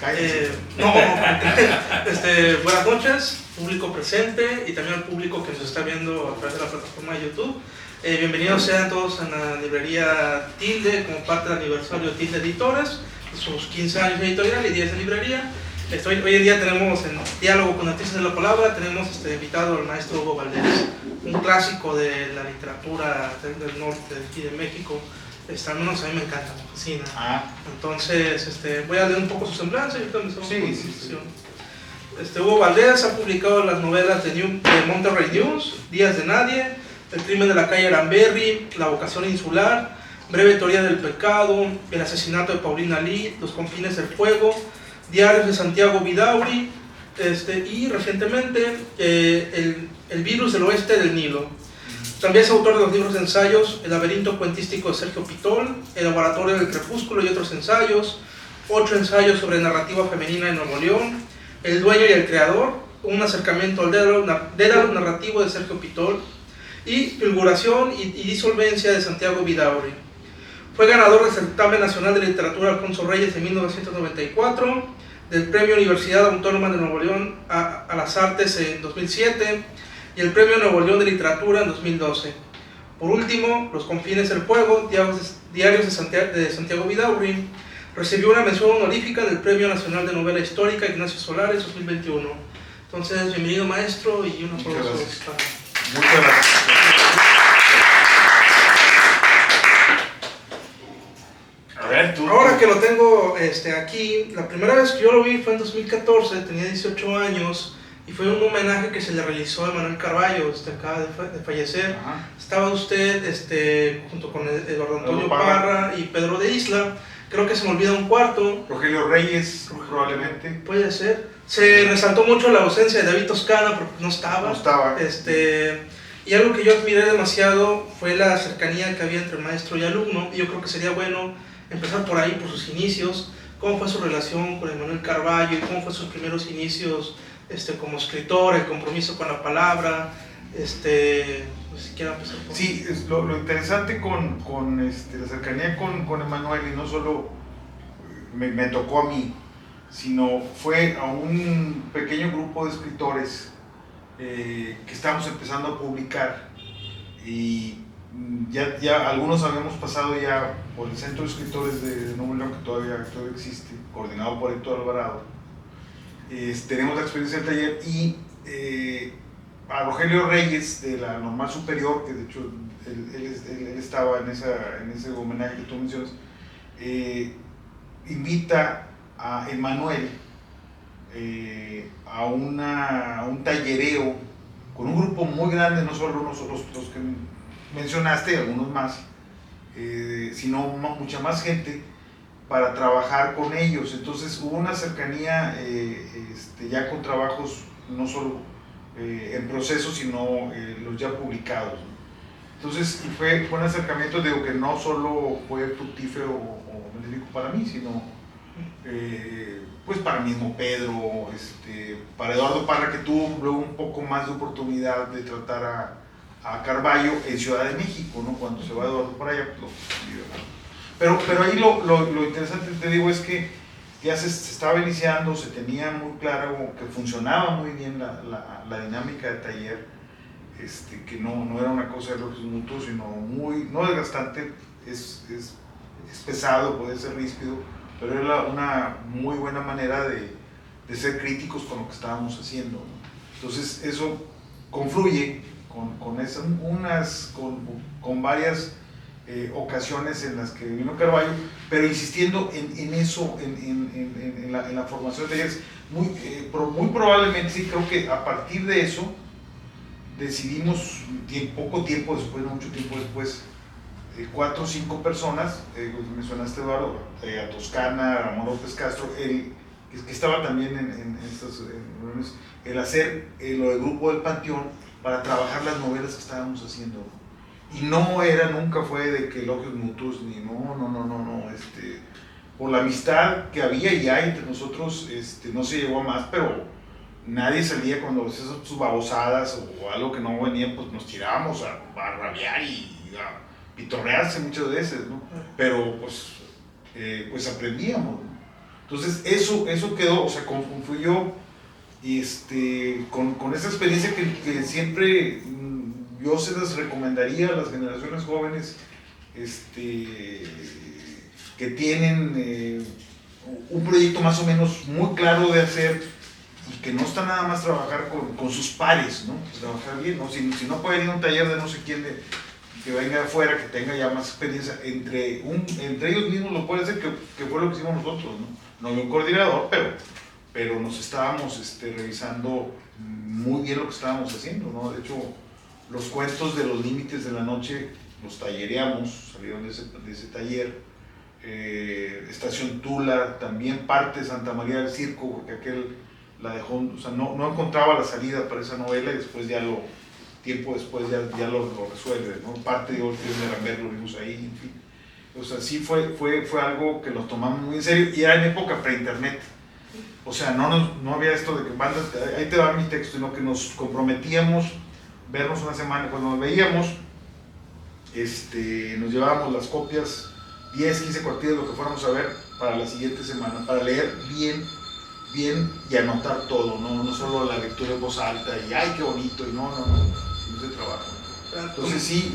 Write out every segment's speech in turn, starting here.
No, buenas noches, público presente y también al público que nos está viendo a través de la plataforma de YouTube. Bienvenidos sean todos a la librería Tilde, como parte del aniversario Tilde Editores, sus 15 años de editorial y 10 de librería. Hoy en día tenemos en diálogo con artistas de la palabra, tenemos invitado al maestro Hugo Valdés, un clásico de la literatura del norte de aquí de México. Al menos a mí me encanta, me fascina. Entonces, voy a leer un poco su semblanza y ahorita empezamos con la discusión. Hugo Valdés ha publicado las novelas de Monterrey News, Días de Nadie, El crimen de la calle Lamberry, La vocación insular, Breve teoría del pecado, El asesinato de Paulina Lee, Los confines del fuego, Diarios de Santiago Vidaurri, y recientemente el virus del oeste del Nilo. También es autor de los libros de ensayos El laberinto cuentístico de Sergio Pitol, El laboratorio del crepúsculo y otros ensayos, 8 ensayos sobre narrativa femenina en Nuevo León, El dueño y el creador, un acercamiento al dédalo narrativo de Sergio Pitol, y Fulguración y disolvencia de Santiago Vidaurri. Fue ganador del Certamen Nacional de Literatura Alfonso Reyes en 1994, del Premio Universidad Autónoma de Nuevo León a las Artes en 2007, y el Premio Nuevo León de Literatura en 2012. Por último, Los confines del fuego, Diarios de Santiago Vidaurri, recibió una mención honorífica del Premio Nacional de Novela Histórica Ignacio Solares 2021. Entonces, bienvenido maestro y un aplauso. Muchas gracias. A ver, tú. Ahora que lo tengo aquí, la primera vez que yo lo vi fue en 2014, tenía 18 años. Y fue un homenaje que se le realizó a Manuel Carballo, acaba de fallecer. Ajá. Estaba usted junto con Eduardo Antonio Parra y Pedro de Isla. Creo que se me olvida un cuarto. Rogelio Reyes, probablemente. Puede ser. Se resaltó mucho la ausencia de David Toscana porque no estaba. No estaba. Y algo que yo admiré demasiado fue la cercanía que había entre maestro y alumno. Y yo creo que sería bueno empezar por ahí, por sus inicios. ¿Cómo fue su relación con Manuel Carballo y cómo fue sus primeros inicios como escritor, el compromiso con la palabra? No sé si quiera empezar por... Sí, lo interesante con la cercanía con Emanuel, y no solo me tocó a mí, sino fue a un pequeño grupo de escritores que estábamos empezando a publicar, y ya algunos habíamos pasado ya por el Centro de Escritores de Nuevo León, que todavía existe, coordinado por Héctor Alvarado. Tenemos la experiencia del taller, y a Rogelio Reyes de la Normal Superior, que de hecho él estaba en ese homenaje que tú mencionas, invita a Emanuel a un tallereo con un grupo muy grande, no solo los que mencionaste, algunos más, sino mucha más gente, para trabajar con ellos. Entonces hubo una cercanía ya con trabajos no solo en proceso, sino los ya publicados, ¿no? Entonces fue un acercamiento, digo, que no solo fue fructífero o benéfico para mí, sino pues para el mismo Pedro, para Eduardo Parra, que tuvo luego un poco más de oportunidad de tratar a Carballo en Ciudad de México, ¿no? Cuando se va Eduardo para allá, pues pero ahí lo interesante, te digo, es que ya se estaba iniciando, se tenía muy claro que funcionaba muy bien la dinámica de taller, que no era una cosa de elogios mutuos, sino no desgastante, es pesado, puede ser ríspido, pero era una muy buena manera de ser críticos con lo que estábamos haciendo, ¿no? Entonces eso confluye con varias ocasiones en las que vino Carballo, pero insistiendo en eso, en la formación de talleres. Muy probablemente, sí, creo que a partir de eso decidimos, poco tiempo después, no mucho tiempo después, 4 o 5 personas, mencionaste Eduardo, a Toscana, a Ramón López Castro, que estaba también en estas reuniones, el hacer lo del grupo del Panteón para trabajar las novelas que estábamos haciendo. Y nunca fue de que elogios mutuos, ni no, por la amistad que había y hay entre nosotros, no se llegó a más, pero nadie salía cuando hacía sus babosadas o algo que no venía, pues nos tirábamos a rabiar y a pitorrearse muchas veces, ¿no? Pero pues aprendíamos, ¿no? Entonces eso quedó, o sea, fui yo con esa experiencia que siempre yo se las recomendaría a las generaciones jóvenes que tienen un proyecto más o menos muy claro de hacer y que no está nada más trabajar con sus pares, ¿no? Trabajar bien, ¿no? Si no pueden ir a un taller de no sé quién que venga de afuera, que tenga ya más experiencia, entre ellos mismos lo pueden hacer, que fue lo que hicimos nosotros, ¿no? No había un coordinador, pero nos estábamos revisando muy bien lo que estábamos haciendo, ¿no? De hecho, los cuentos de los límites de la noche los tallereamos, salieron de ese taller. Estación Tula, también parte de Santa María del Circo, porque aquel la dejó, o sea, no encontraba la salida para esa novela y después tiempo después ya lo resuelve, ¿no? Parte de Ortiz de Rambert lo vimos ahí, en fin. O sea, sí fue algo que nos tomamos muy en serio y era en época pre-internet. O sea, no había esto de que bandas, ahí te va mi texto, sino que nos comprometíamos vernos una semana. Cuando nos veíamos, nos llevábamos las copias, 10, 15 cuartillas, lo que fuéramos a ver para la siguiente semana, para leer bien y anotar todo, no solo la lectura en voz alta y ¡ay, qué bonito! Y no, ese trabajo. Entonces sí,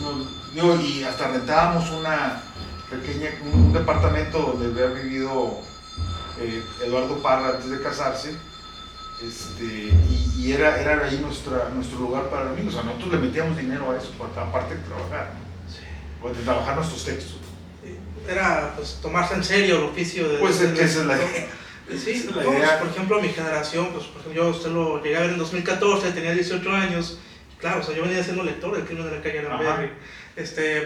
y hasta rentábamos un departamento donde había vivido Eduardo Parra antes de casarse, y era ahí nuestro lugar para dormir. O sea, nosotros le metíamos dinero a eso, aparte de trabajar, ¿no? Sí. O de trabajar nuestros textos. Era pues tomarse en serio el oficio de... Pues esa es la idea. Sí, no, pues, por ejemplo, mi generación, pues por ejemplo, yo lo llegué a ver en 2014, tenía 18 años, claro, o sea, yo venía siendo lector del Crimen de la calle Aramberri.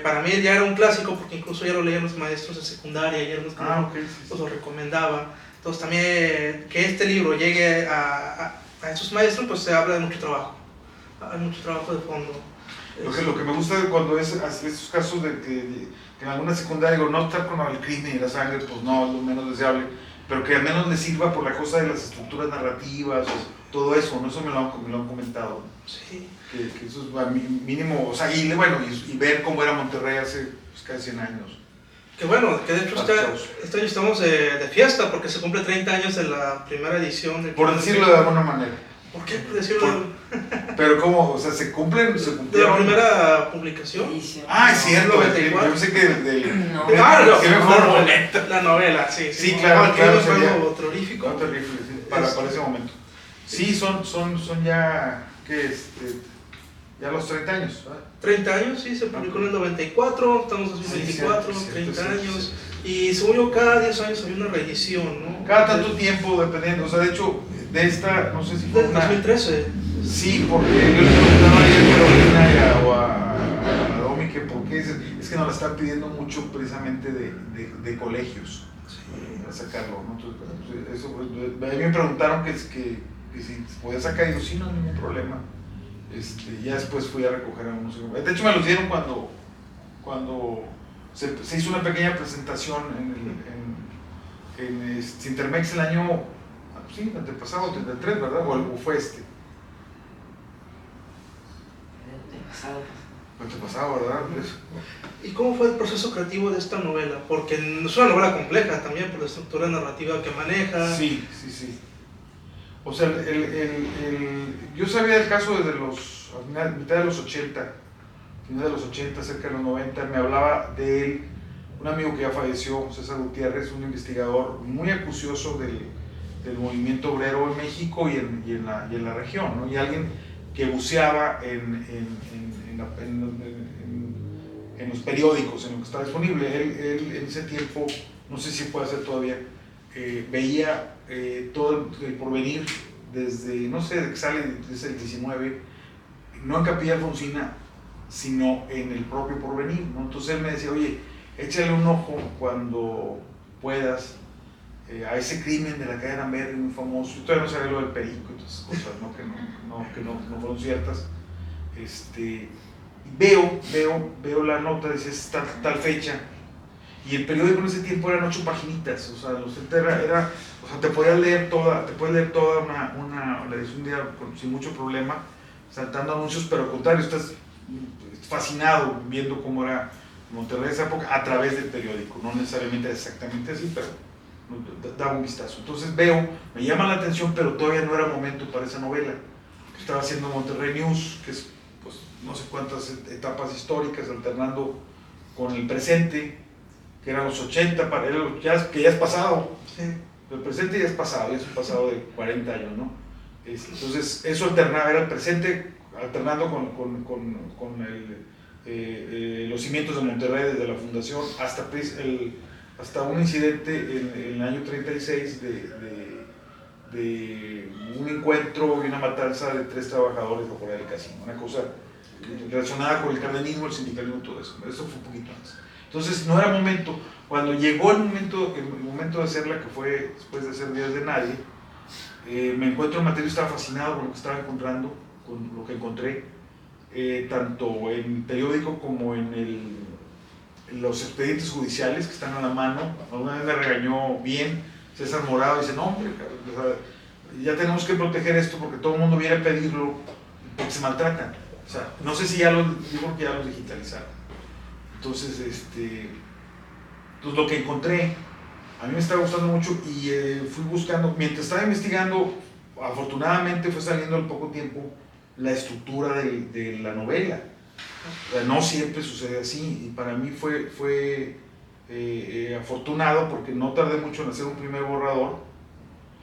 Para mí ya era un clásico porque incluso ya lo leían los maestros de secundaria y eran los que pues, lo recomendaban. Entonces también que este libro llegue a esos maestros, pues se habla de mucho trabajo, hay mucho trabajo de fondo. Lo que me gusta cuando es estos casos de que en alguna secundaria digo, no estar con el crimen y la sangre, pues no, es lo menos deseable, pero que al menos les sirva por la cosa de las estructuras narrativas, todo eso, ¿no? Eso me lo han comentado. Sí. Que eso es mínimo, o sea, y ver cómo era Monterrey hace pues, casi 100 años. Que bueno, que de hecho este año estamos de fiesta porque se cumple 30 años de la primera edición. Por decirlo de alguna manera. ¿Por qué? Por decirlo Pero ¿cómo? O sea, ¿se cumplieron? ¿De la primera publicación? Ah, es cierto. 94. Yo pensé que no. La novela, sí. Sí, claro. Algo terrorífico. Sí, para ese momento. Sí, son ya, ya los 30 años. ¿verdad? 30 años, sí, se publicó en el 94, estamos en 2024, 30 años. Y según yo, cada 10 años había una reedición, ¿no? Cada tanto tiempo, dependiendo. O sea, de hecho, de esta, no sé si fue del 2013. Sí, porque yo le preguntaba a Carolina o a Domi que por qué es que nos la están pidiendo mucho precisamente de colegios para sacarlo, ¿no? Entonces, eso, a mí me preguntaron que si podía sacar y digo, sí, no hay ningún problema. Ya después fui a recoger a unos. De hecho me los dieron cuando se hizo una pequeña presentación en Cintermex el año, sí, antepasado, 33, ¿verdad? ¿O fue Antepasado, ¿verdad? ¿Y cómo fue el proceso creativo de esta novela? Porque es una novela compleja también por la estructura narrativa que maneja. Sí. O sea, yo sabía del caso desde mitad de los 80, final de los 80, cerca de los 90, me hablaba de él, un amigo que ya falleció, César Gutiérrez, un investigador muy acucioso del movimiento obrero en México y en la región, ¿no? Y alguien que buceaba en los periódicos, en lo que estaba disponible. Él en ese tiempo, no sé si puede hacer todavía, veía todo el porvenir desde, no sé, de que sale desde el 19, no en Capilla Alfonsina, sino en el propio porvenir, ¿no? Entonces él me decía, oye, échale un ojo cuando puedas a ese crimen de la calle Aramberri muy famoso. Yo todavía no sabía lo del perico y todas esas cosas, ¿no? que no fueron ciertas. Veo la nota, dice tal fecha, y el periódico en ese tiempo eran 8 paginitas, o sea, o sea, te puedes leer toda la edición un día sin mucho problema, saltando anuncios, pero al contrario, estás fascinado viendo cómo era Monterrey de esa época a través del periódico, no necesariamente exactamente así, daba un vistazo. Entonces veo, me llama la atención, pero todavía no era momento para esa novela. Estaba haciendo Monterrey News, que es pues, no sé cuántas etapas históricas, alternando con el presente, que eran los 80, que ya es pasado. Sí. El presente ya es pasado, ya es un pasado de 40 años, ¿no? Entonces, eso alternaba, era el presente alternando con los cimientos de Monterrey desde la fundación hasta un incidente en el año 36 de un encuentro y una matanza de 3 trabajadores de fuera del casino, una cosa relacionada con el cardenismo, el sindicalismo y todo eso. Eso fue un poquito antes. Entonces no era momento. Cuando llegó el momento de hacerla, que fue después de hacer Días de Nadie, me encuentro en materia, estaba fascinado con lo que estaba encontrando, con lo que encontré, tanto en periódico como en los expedientes judiciales que están a la mano. Una vez me regañó bien César Morado, dice, no hombre, ya tenemos que proteger esto porque todo el mundo viene a pedirlo, porque se maltratan. O sea, no sé si yo creo que ya los digitalizaron. Entonces, pues lo que encontré, a mí me estaba gustando mucho y fui buscando, mientras estaba investigando, afortunadamente fue saliendo al poco tiempo la estructura de la novela. No siempre sucede así, y para mí fue afortunado porque no tardé mucho en hacer un primer borrador,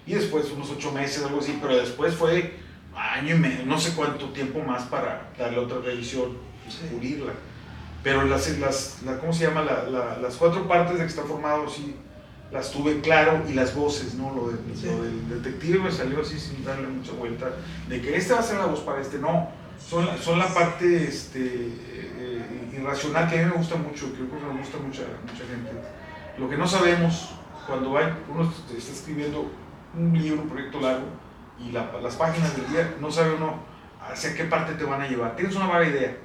y después unos 8 meses, algo así, pero después fue año y medio, no sé cuánto tiempo más para darle otra revisión, pulirla. Pero ¿cómo se llama? Las 4 partes de que está formado, sí, las tuve claro, y las voces, ¿no? Lo del detective me salió así sin darle mucha vuelta, de que va a ser la voz para no. Son la parte irracional, que a mí me gusta mucho, creo que me gusta mucha gente. Lo que no sabemos, cuando uno está escribiendo un libro, un proyecto largo, y las páginas del día, no sabe uno hacia qué parte te van a llevar. Tienes una vaga idea,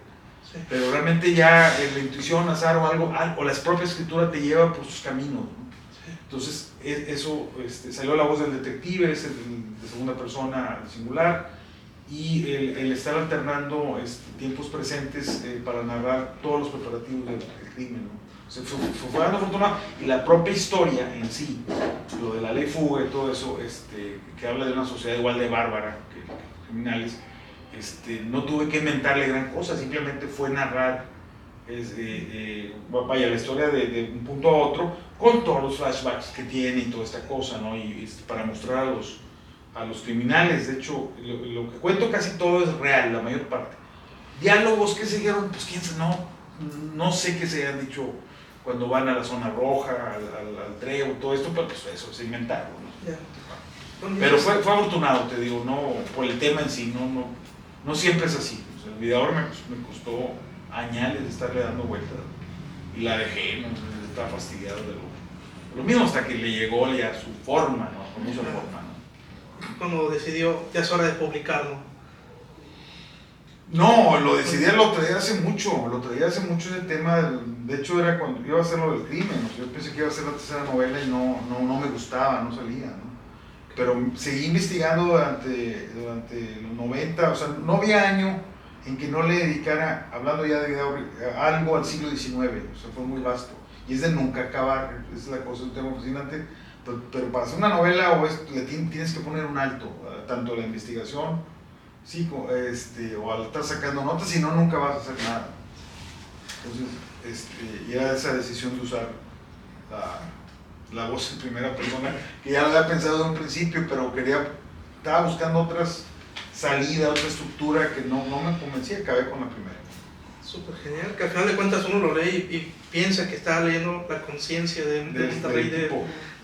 sí, pero realmente ya la intuición, azar o algo, o la propia escritura te lleva por sus caminos, ¿no? Sí. Entonces, eso salió la voz del detective, es de segunda persona singular, y el estar alternando tiempos presentes para narrar todos los preparativos del crimen, ¿no? O sea, fue dando fortuna, y la propia historia en sí, lo de la ley fuga y todo eso, que habla de una sociedad igual de bárbara que criminales, no tuve que inventarle gran cosa, simplemente fue narrar la historia de un punto a otro, con todos los flashbacks que tiene y toda esta cosa, ¿no? Y para mostrar a los criminales. De hecho, lo que cuento casi todo es real, la mayor parte. Diálogos que se dieron, pues quién sabe, no sé qué se hayan dicho cuando van a la zona roja, al Trevo, todo esto, pero pues eso se inventaron, ¿no? Yeah. Pero fue afortunado, te digo, no por el tema en sí, no siempre es así. O sea, el videador me costó añales de estarle dando vueltas, y la dejé, ¿no? Estaba fastidiado de lo mismo, hasta que le llegó ya su forma, ¿no? Con mucha forma, ¿no? Cuando decidió, ya es hora de publicarlo. No, lo decidí, lo traía hace mucho ese tema, de hecho era cuando iba a hacer lo del crimen, yo pensé que iba a hacer la tercera novela y no me gustaba, no salía, ¿no? Pero seguí investigando durante los 90, o sea, no había año en que no le dedicara, hablando ya de algo al siglo XIX, o sea, fue muy vasto, y es de nunca acabar, es la cosa, es un tema fascinante, pero para hacer una novela le tienes que poner un alto, tanto a la investigación, sí, o al estar sacando notas, si no, nunca vas a hacer nada. Entonces, y era esa decisión de usar la voz en primera persona, que ya lo había pensado de un principio, pero estaba buscando otras salidas, otra estructura que no me convencía, acabé con la primera. Súper genial, que al final de cuentas uno lo lee y piensa que está leyendo la conciencia de Monterrey de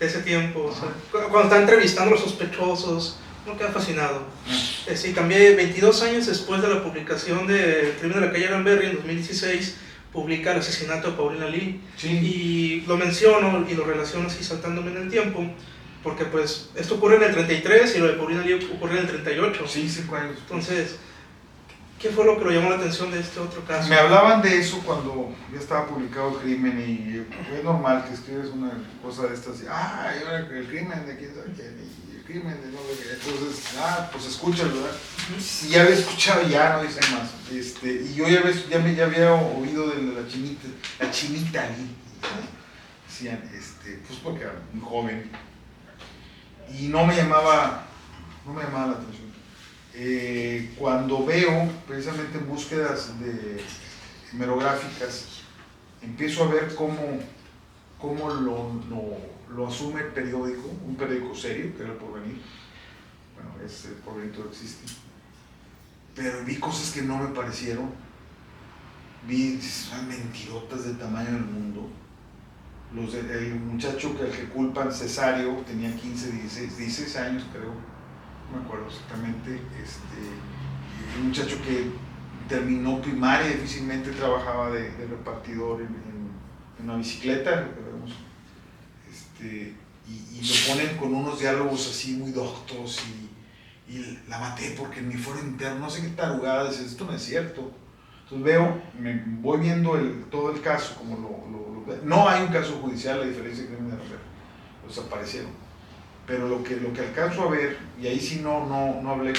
ese tiempo. O sea, cuando está entrevistando a los sospechosos, uno queda fascinado. Sí, cambié 22 años después de la publicación de El crimen de la calle Aranberry, en 2016, publica El asesinato de Paulina Lee. Sí. Y lo menciono y lo relaciono así saltándome en el tiempo, porque pues esto ocurre en el 33 y lo de Paulina Lee ocurre en el 38. Sí, 5 años. Entonces, ¿qué fue lo que lo llamó la atención de este otro caso? Me hablaban de eso cuando ya estaba publicado El crimen, y es normal que escribes una cosa de estas, y el crimen de quién sabe quién, y el crimen de no sé qué, entonces, pues escuchas, ¿verdad? Y ya había escuchado, ya no dicen más, y yo ya había oído de la chinita Lee, decían, pues porque era muy joven y no me llamaba la atención. Cuando veo precisamente en búsquedas hemerográficas, empiezo a ver cómo lo asume el periódico, un periódico serio, que era El Porvenir. Bueno, El Porvenir todavía existe. Pero vi cosas que no me parecieron. Vi unas mentirotas del tamaño del mundo. El muchacho al que culpan, Cesario, tenía 15, 16 años, creo. No me acuerdo exactamente. Un muchacho que terminó primaria, difícilmente trabajaba de repartidor en una bicicleta, lo que vemos. Y lo ponen con unos diálogos así muy doctos y la maté porque en mi foro interno, no sé qué tarugada, dices, esto no es cierto. Entonces voy viendo todo el caso, no hay un caso judicial, a diferencia de Crimen de Aramberri, desaparecieron. Pero lo que alcanzo a ver, y ahí sí no hablé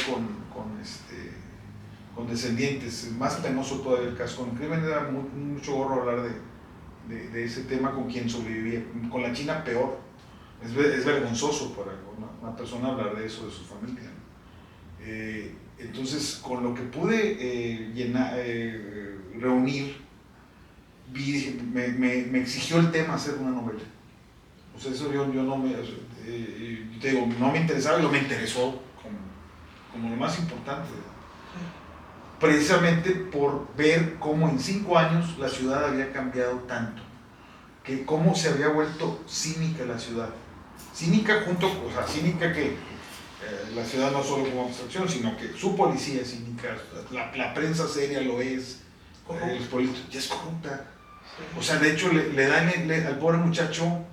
con descendientes, es más penoso todavía el caso. Con el crimen era mucho gorro hablar de ese tema con quien sobrevivía. Con la China peor. Es vergonzoso para una persona hablar de eso, de su familia, ¿no? Entonces, con lo que pude reunir, me exigió el tema hacer una novela. O sea, eso yo te digo, no me interesaba y me interesó como lo más importante. Precisamente por ver cómo en 5 años la ciudad había cambiado tanto, que cómo se había vuelto cínica la ciudad. Cínica cínica que la ciudad no solo como abstracción, sino que su policía es cínica, la prensa seria lo es, los políticos, ya es corrupta. O sea, de hecho le dan al pobre muchacho,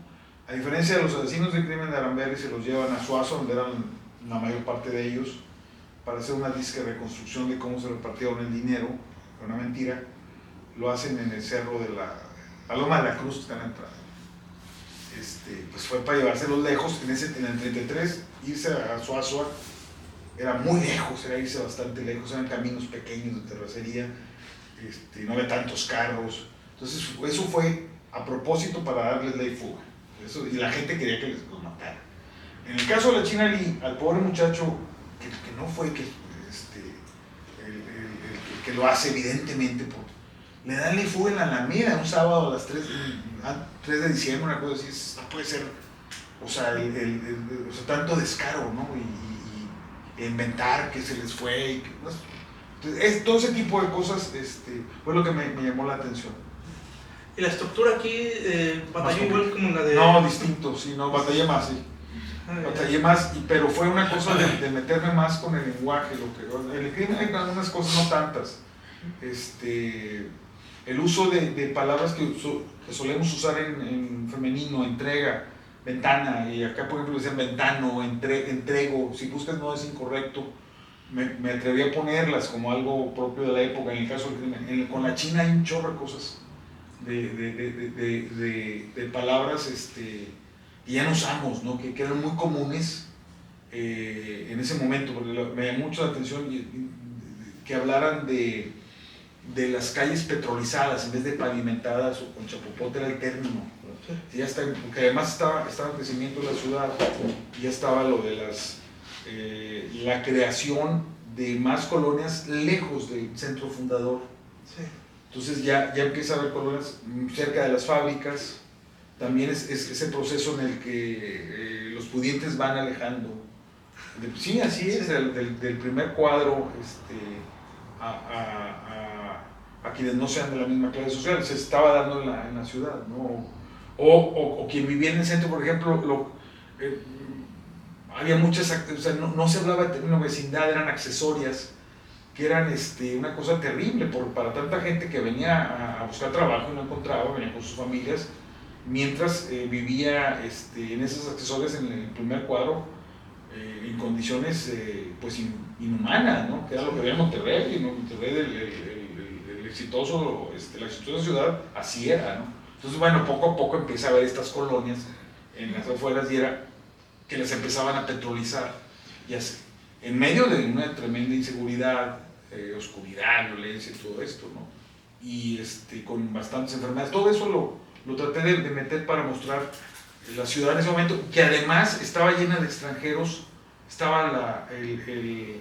a diferencia de los asesinos de Crimen de Aramberri, se los llevan a Suazo, donde eran la mayor parte de ellos, para hacer una disque reconstrucción de cómo se repartieron el dinero, una mentira. Lo hacen en el cerro de la Loma de la Cruz, que está en la entrada. Pues fue para llevárselos lejos. En el 33, irse a Suazo era muy lejos, era irse bastante lejos, eran caminos pequeños de terracería, no había tantos carros. Entonces eso fue a propósito para darles ley fuga. Y la gente quería que los mataran. En el caso de la China Lee, al pobre muchacho, que no fue que lo hace evidentemente, le dan ley fuga en la Alameda un sábado a las 3 de diciembre, una cosa así, no puede ser, o sea, tanto descaro, ¿no? Y inventar que se les fue. Entonces, todo ese tipo de cosas fue lo que me llamó la atención. ¿Y la estructura aquí batalló igual como la de...? No, distinto, sí, no, batallé más, sí. Batallé más, pero fue una cosa de meterme más con el lenguaje. En el crimen hay algunas cosas, no tantas. El uso de palabras que solemos usar en femenino, entrega, ventana, y acá por ejemplo dicen ventano, entrego, si buscas no es incorrecto. Me atreví a ponerlas como algo propio de la época. En el caso del crimen, con la China hay un chorro de cosas, de palabras que ya no usamos, ¿no? que eran muy comunes en ese momento, porque me llamó mucho la atención que hablaran de las calles petrolizadas en vez de pavimentadas o con chapopote, era el término. Sí, ya está, porque además estaba el crecimiento de la ciudad, ya estaba lo de la creación de más colonias lejos del centro fundador. Sí. Entonces ya empieza a haber colonias cerca de las fábricas. También es ese proceso en el que los pudientes van alejando. Sí, así es, del primer cuadro a quienes no sean de la misma clase social, se estaba dando en la ciudad, ¿no? O quien vivía en el centro, por ejemplo, había muchas, o sea, no se hablaba de término vecindad, eran accesorias, que eran una cosa terrible para tanta gente que venía a buscar trabajo y no encontraba, venía con sus familias, mientras vivía en esas accesorias en el primer cuadro, en condiciones pues inhumanas, ¿no? Que era lo que había en Monterrey, ¿no? Monterrey la exitosa ciudad, así era, ¿no? Entonces, bueno, poco a poco empieza a haber estas colonias en las afueras y era que las empezaban a petrolizar, y así, en medio de una tremenda inseguridad, oscuridad, violencia y todo esto, ¿no? Y con bastantes enfermedades, todo eso lo traté de meter para mostrar la ciudad en ese momento, que además estaba llena de extranjeros, estaba el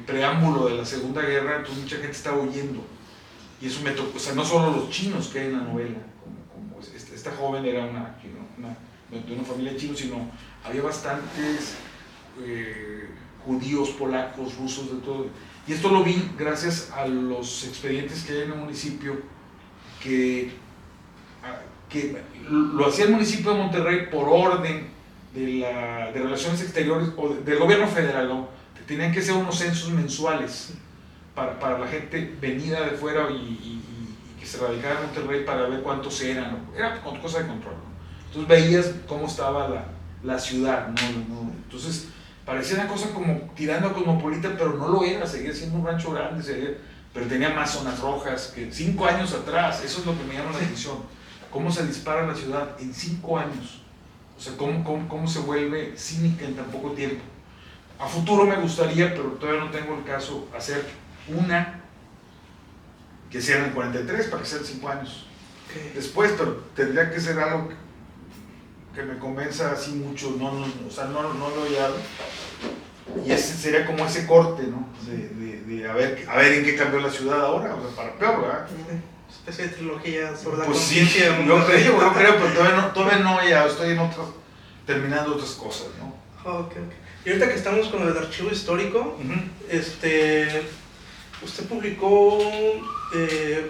preámbulo de la Segunda Guerra, entonces mucha gente estaba huyendo. Y eso me tocó, o sea, no solo los chinos que hay en la novela, como esta joven era de una familia de chinos, sino había bastantes judíos, polacos, rusos, de todo. Y esto lo vi gracias a los expedientes que hay en el municipio, que lo hacía el municipio de Monterrey por orden de Relaciones Exteriores o del gobierno federal, ¿no? Que tenían que ser unos censos mensuales para la gente venida de fuera y que se radicara en Monterrey para ver cuántos eran, ¿no? Era cosa de control, ¿no? Entonces veías cómo estaba la ciudad, ¿no? Entonces parecía una cosa como tirando a cosmopolita, pero no lo era, seguía siendo un rancho grande, pero tenía más zonas rojas que 5 años atrás. Eso es lo que me llama la atención, cómo se dispara la ciudad en 5 años, o sea, cómo se vuelve cínica en tan poco tiempo. A futuro me gustaría, pero todavía no tengo el caso, hacer una que sea en 43 para que sean 5 años después, pero tendría que ser algo que me convenza así mucho, o sea, no lo he hallado. Y ese sería como ese corte, ¿no? De a ver en qué cambió la ciudad ahora, o sea, para peor, ¿verdad? Especie de trilogía sobre la pues conciencia. Sí, yo creo, pero todavía no, ya estoy terminando otras cosas, ¿no? Okay. Y ahorita que estamos con el archivo histórico, usted publicó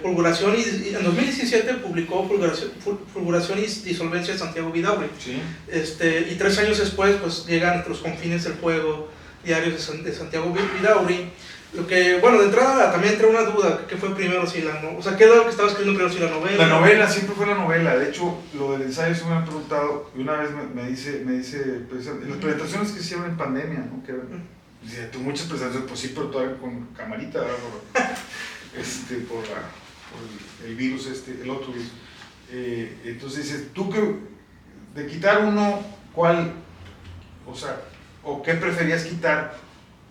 Fulguración y en 2017 publicó Fulguración y Disolvencia de Santiago Vidaurri. Sí. Y 3 años después pues llegan Los Confines del Fuego, Diarios de Santiago Vidaurri. Lo que, bueno, de entrada también entra una duda, ¿qué fue primero? Si o sea, ¿qué era lo que estaba escribiendo primero? Si la novela. La novela, siempre fue la novela. De hecho, lo del ensayo se me han preguntado, y una vez me dice pues, en las presentaciones que hicieron en pandemia, ¿no? Que dice, tú muchas presentaciones, pues sí, pero todavía con camarita, ¿verdad? Por el virus, el otro virus. Entonces dice, tú que, de quitar uno, ¿cuál? O sea, ¿o qué preferías quitar?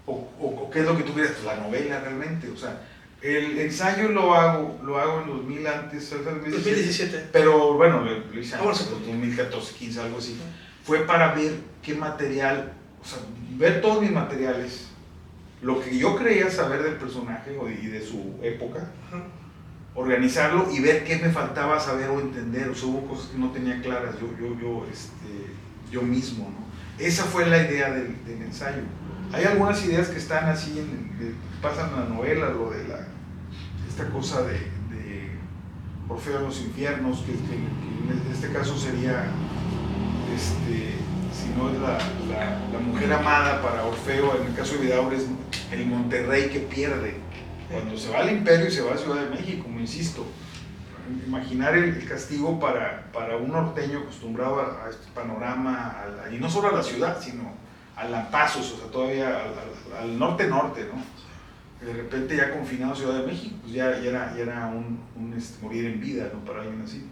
O qué es lo que tú quieres, pues la novela realmente, o sea, el ensayo lo hago en 2000 antes, 2017. Pero bueno, lo hice antes, 2014, 15, algo así. Fue para ver qué material, o sea, ver todos mis materiales, lo que yo creía saber del personaje y de su época, organizarlo y ver qué me faltaba saber o entender, o sea, hubo cosas que no tenía claras yo mismo, ¿no? Esa fue la idea del ensayo. Hay algunas ideas que están así, pasan en la novela, lo de esta cosa de Orfeo en los infiernos, que en este caso sería, si no es la mujer amada para Orfeo, en el caso de Vidaurri es el Monterrey que pierde, cuando se va al imperio y se va a Ciudad de México, como insisto. Imaginar el castigo para un norteño acostumbrado a este panorama, y no solo a la ciudad, sino a Lampazos, o sea, todavía al norte, ¿no? De repente ya confinado a Ciudad de México, pues ya era un morir en vida, ¿no? Para alguien así.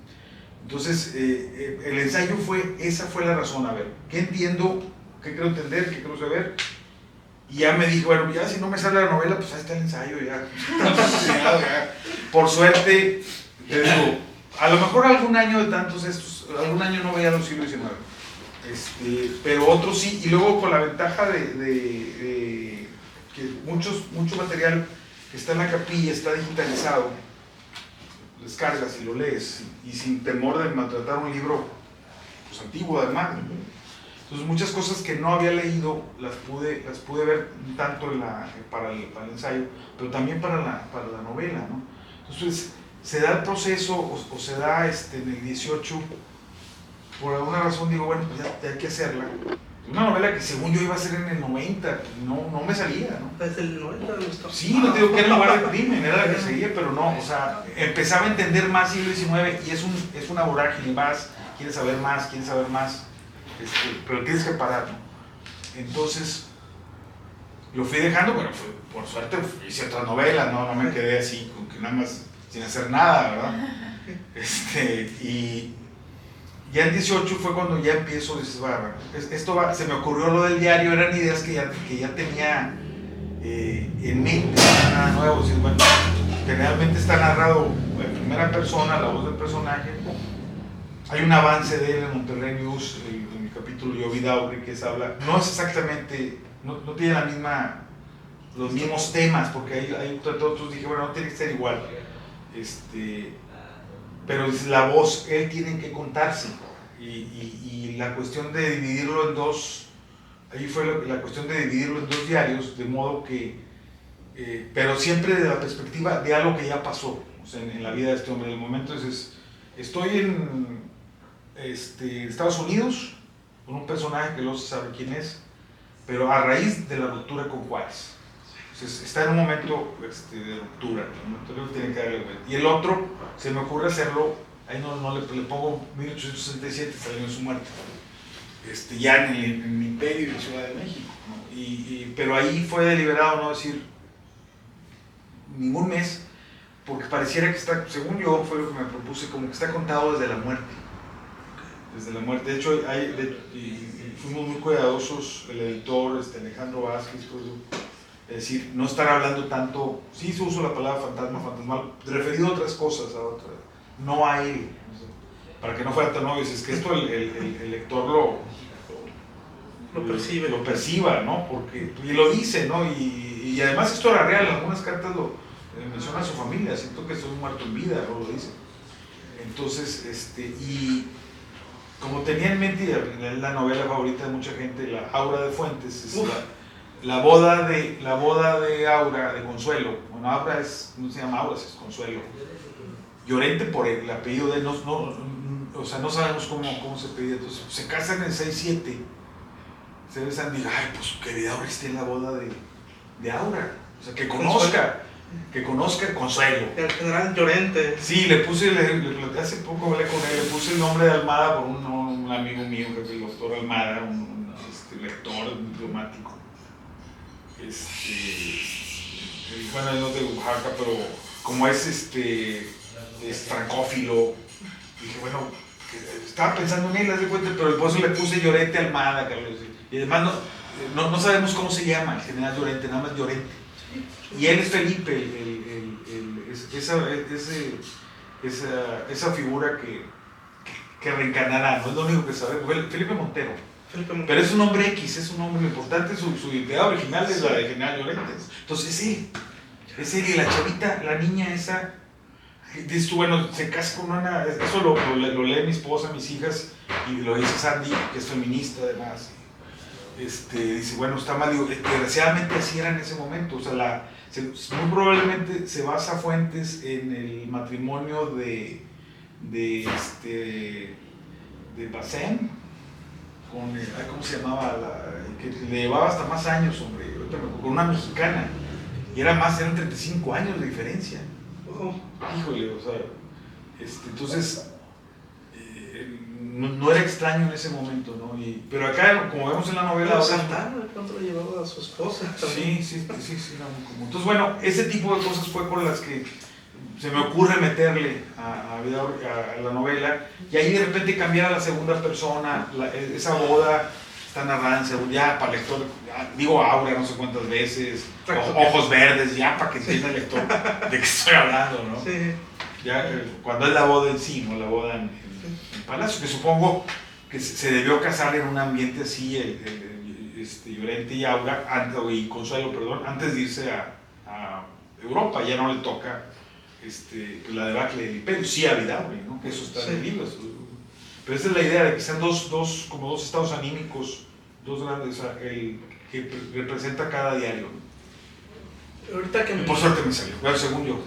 Entonces, el ensayo esa fue la razón, a ver, ¿qué entiendo? ¿Qué creo entender? ¿Qué creo saber? Y ya me dijo, bueno, ya si no me sale la novela, pues ahí está el ensayo, ya. Por suerte, te digo, a lo mejor algún año de tantos estos, algún año no veía los siglos XIX. Pero otros sí, y luego con la ventaja de que mucho material que está en la capilla está digitalizado, descargas y lo lees, y sin temor de maltratar un libro pues, antiguo además. Entonces muchas cosas que no había leído las pude ver tanto para el ensayo, pero también para la novela, ¿no? Entonces se da el proceso, o se da en el 18, por alguna razón digo, bueno, pues ya hay que hacerla. Una novela que según yo iba a ser en el 90, no me salía, ¿no? ¿Desde el 90 no estaba? Sí, no te digo que era el lugar de crimen, era la que seguía, pero no, o sea, empezaba a entender más siglo XIX y es una vorágine, quieres saber más, pero tienes que parar, ¿no? Entonces, lo fui dejando, pero por suerte hice otra novela, no me quedé así, con que nada más, sin hacer nada, ¿verdad? Y ya en 18 fue cuando ya empiezo, dices, se me ocurrió lo del diario, eran ideas que ya tenía en mente, nada nuevo, dices, bueno, generalmente está narrado en primera persona, la voz del personaje. Hay un avance de él en Monterrey News, en el capítulo Yo Vidaurri, que habla, no es exactamente, no tiene los mismos temas, porque hay otros dije, bueno, no tiene que ser igual. Pero la voz, él tiene que contarse. Y la cuestión de dividirlo en dos, ahí fue la cuestión de dividirlo en dos diarios, de modo que, pero siempre de la perspectiva de algo que ya pasó, o sea, en la vida de este hombre. En el momento estoy en Estados Unidos, con un personaje que no se sabe quién es, pero a raíz de la ruptura con Juárez. Entonces, está en un momento de ruptura, ¿no? Tiene que darle. Y el otro, se me ocurre hacerlo, ahí no le pongo 1867, salió de su muerte, ya en el Imperio de Ciudad de México, ¿no? Pero ahí fue deliberado no decir ningún mes, porque pareciera que está, según yo, fue lo que me propuse, como que está contado desde la muerte. Desde la muerte. De hecho, fuimos muy cuidadosos, el editor, Alejandro Vázquez, todo eso. Es decir, no estar hablando tanto, sí se usa la palabra fantasma, fantasmal, referido a otras cosas, no a él, para que no fuera tan obvio. Es que esto el lector lo perciba, ¿no? Porque, y lo dice, ¿no? Y además esto era real, algunas cartas lo menciona a su familia, siento que estoy muerto en vida, ¿no? Lo dice. Entonces, y como tenía en mente, la novela favorita de mucha gente, La Aura de Fuentes, es la boda de Aura, de Consuelo. Bueno, Aura no se llama Aura, es Consuelo. Llorente por el apellido de él, o sea, no sabemos cómo se pedía. Entonces, se casan en 6-7. Se besan y dicen, ay, pues que Vidaurri esté en la boda de Aura. O sea, que conozca Consuelo. El general Llorente. Sí, hace poco hablé con él, le puse el nombre de Almada por un amigo mío, que es el doctor Almada, un lector diplomático. Bueno, él no es de Oaxaca, pero como es francófilo, dije, bueno, estaba pensando en él, haz de cuenta, pero por eso le puse Llorente Almada, Carlos. Y además no sabemos cómo se llama el general Llorente, nada más Llorente. Y él es Felipe, esa figura que reencarnará, no es lo único que sabemos, Felipe Montero. Pero es un hombre X, es un hombre importante, su identidad original es la de general Llorente. Entonces es él y la chavita, la niña esa, dices tú, bueno, se casa con una, eso lo lee mi esposa, mis hijas, y lo dice Sandy, que es feminista además. Dice, bueno, está mal, digo, desgraciadamente así era en ese momento, o sea, muy probablemente se basa Fuentes en el matrimonio de Bazán, ¿cómo se llamaba? Que le llevaba hasta más años, hombre, con una mexicana, y eran 35 años de diferencia. Híjole, o sea, entonces, no era extraño en ese momento, ¿no? Pero acá, como vemos en la novela... ¿Cuánto le llevaba a su esposa? Sí, era muy común. Entonces, bueno, ese tipo de cosas fue con las que se me ocurre meterle a la novela, y ahí de repente cambiar a la segunda persona, esa boda está narrada en segunda, ya para el lector, digo Aura no sé cuántas veces, ojos verdes, ya para que entienda el lector de qué estoy hablando, ¿no? Sí. Ya, cuando es la boda en sí, no la boda en Palacio, que supongo que se debió casar en un ambiente así, Llorente y Aura, y Consuelo, perdón, antes de irse a Europa. Ya no le toca la debacle del Imperio, sí a Vidaurri, ¿no? Que eso está en el libro. Pero esa es la idea de que sean como dos estados anímicos, dos grandes, o sea, que representa cada diario, ¿no? Ahorita que por suerte me salió, bueno, según yo.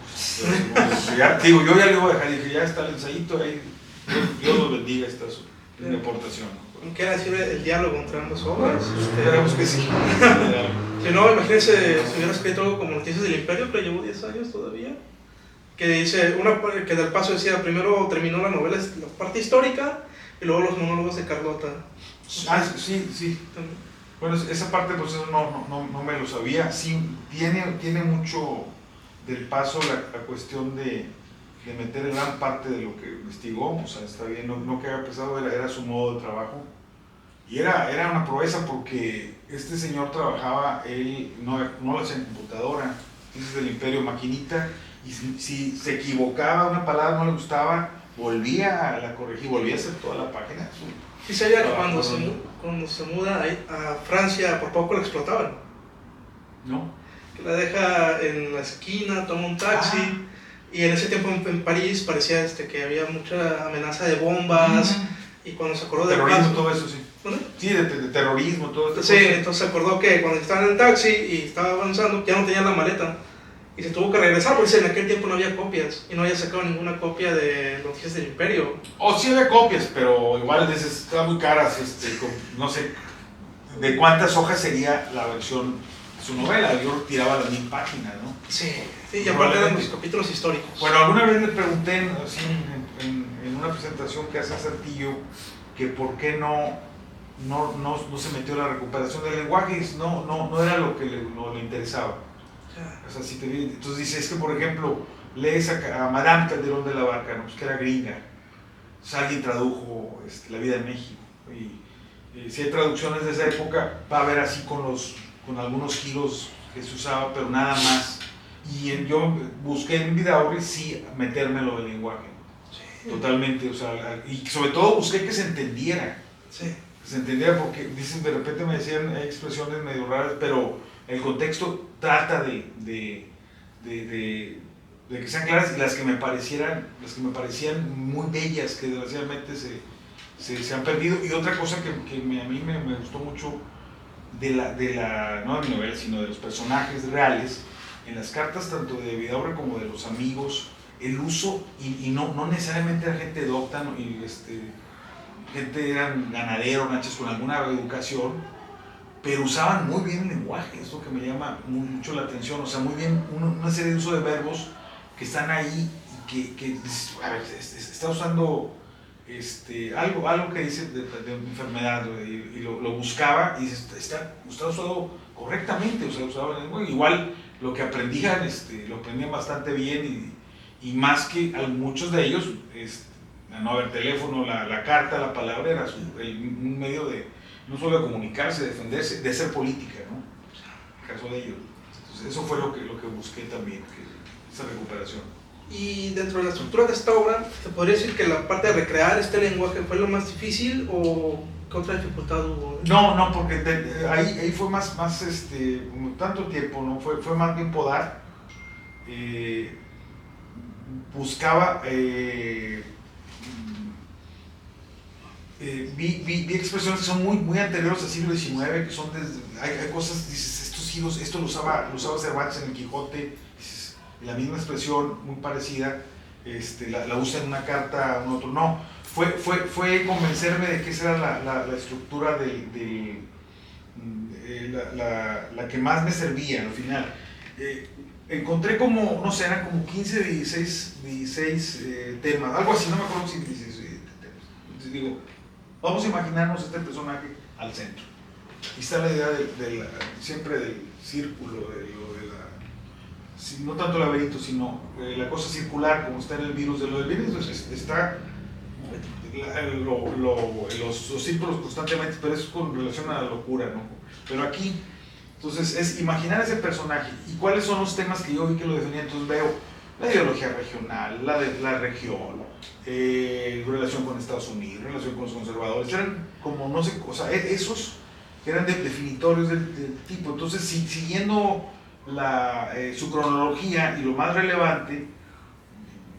Ya, digo, yo ya le voy a dejar, dije, ya está el ensayito ahí, Dios los bendiga, esta es mi aportación, ¿no? ¿Qué decir el diálogo entre ambas obras? Esperemos que sí. Si no, imagínense si hubiera escrito algo como Noticias del Imperio, que llevó 10 años todavía, que dice, que del paso decía, primero terminó la novela, la parte histórica, y luego los monólogos de Carlota. Sí. Bueno, esa parte pues eso no me lo sabía. Sí, tiene mucho del paso la cuestión de meter gran parte de lo que investigó, o sea, está bien, no que haya pesado, era su modo de trabajo. Y era una proeza porque este señor trabajaba, él no lo hacía en computadora, Noticias del Imperio, maquinita, y si se equivocaba una palabra, no le gustaba, volvía a la corregir, volvía a hacer toda la página. Sí sabía que cuando se muda a Francia, por poco la explotaban. ¿No? Que la deja en la esquina, toma un taxi, y en ese tiempo en París parecía que había mucha amenaza de bombas, y cuando se acordó del terrorismo, todo eso, sí. ¿Vale? Sí, de terrorismo, todo esto. Sí, entonces se acordó que cuando estaba en el taxi y estaba avanzando, ya no tenía la maleta. Y se tuvo que regresar porque en aquel tiempo no había copias y no había sacado ninguna copia de Noticias del Imperio. Sí había copias, pero igual estaban muy caras, no sé de cuántas hojas sería la versión de su novela. Yo tiraba las 1000 páginas, ¿no? Sí, y aparte eran los capítulos históricos. Bueno, alguna vez le pregunté en una presentación que hace Saltillo que por qué no se metió la recuperación del lenguaje, no era lo que le interesaba. O sea, entonces dice, es que por ejemplo, lees a Madame Calderón de la Barca, ¿no? Pues que era gringa. Entonces alguien tradujo La vida en México. Y si hay traducciones de esa época, va a haber así con algunos giros que se usaba, pero nada más. Y yo busqué en Vidaurri sí metérmelo del lenguaje. Sí. Totalmente, o sea, y sobre todo busqué que se entendiera. Sí. Que se entendiera porque dicen, de repente me decían expresiones medio raras, pero el contexto trata de que sean claras, y las que me parecían muy bellas, que desgraciadamente se han perdido. Y otra cosa que a mí me gustó mucho no de mi novela, sino de los personajes reales, en las cartas tanto de Vidaurre como de los amigos, el uso, y no necesariamente era gente docta, gente eran ganaderos, nachos con alguna educación, pero usaban muy bien el lenguaje, es lo que me llama mucho la atención, o sea, muy bien una serie de uso de verbos que están ahí y que a ver, está usando algo que dice de enfermedad, y lo buscaba y está usado correctamente, o sea, usaba el lenguaje. Igual lo que aprendían, lo aprendían bastante bien, y más que muchos de ellos, no haber teléfono, la carta, la palabra era un medio de no solo de comunicarse, de defenderse, de hacer política, ¿no? En el caso de ellos. Entonces, eso fue lo que busqué también, esa recuperación. Y dentro de la estructura de esta obra, ¿te podría decir que la parte de recrear este lenguaje fue lo más difícil o qué otra dificultad hubo? No, porque ahí fue más tanto tiempo, ¿no? Fue más bien podar. Buscaba... vi expresiones que son muy anteriores al siglo XIX, que son hay cosas, dices, estos giros, esto lo usaba Cervantes en el Quijote, dices, la misma expresión, muy parecida, la usa en una carta, un otro, no, fue convencerme de que esa era la estructura la que más me servía al final. Encontré como, no sé, eran como 15, 16 temas, algo así, no me acuerdo si 16 temas. Entonces digo, vamos a imaginarnos este personaje al centro. Y está la idea siempre del círculo, no tanto laberinto, sino la cosa circular, como está en el virus de lo del virus, está los círculos constantemente, pero eso es con relación a la locura, ¿no? Pero aquí, entonces, es imaginar ese personaje y cuáles son los temas que yo vi que lo definían. Entonces veo la ideología regional, la región, relación con Estados Unidos, relación con los conservadores, eran como, no sé, o sea, esos eran definitorios del tipo. Entonces, siguiendo su cronología y lo más relevante,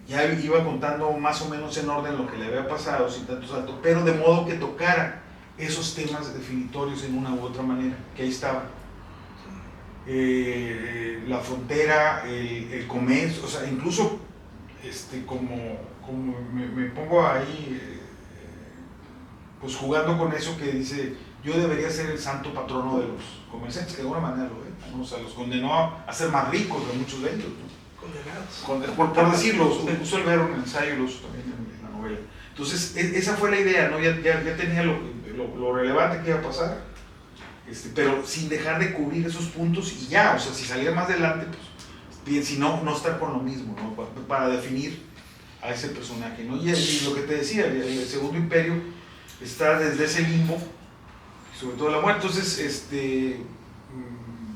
ya iba contando más o menos en orden lo que le había pasado, sin tanto salto, pero de modo que tocara esos temas definitorios en una u otra manera, que ahí estaban. La frontera, el comercio, o sea, incluso como me pongo ahí, pues jugando con eso que dice, yo debería ser el santo patrono de los comerciantes, que de alguna manera lo es, ¿no? O sea, los condenó a ser más ricos de muchos de ellos, ¿no? Condenados. Por decirlo, uso el verbo en el ensayo y lo uso también en la novela. Entonces, esa fue la idea, ¿no? Ya tenía lo relevante que iba a pasar, pero sin dejar de cubrir esos puntos y ya, o sea, si salía más adelante, pues bien, si no estar con lo mismo, ¿no? Para definir a ese personaje, ¿no? Y lo que te decía, el Segundo Imperio está desde ese limbo, sobre todo la muerte. Entonces,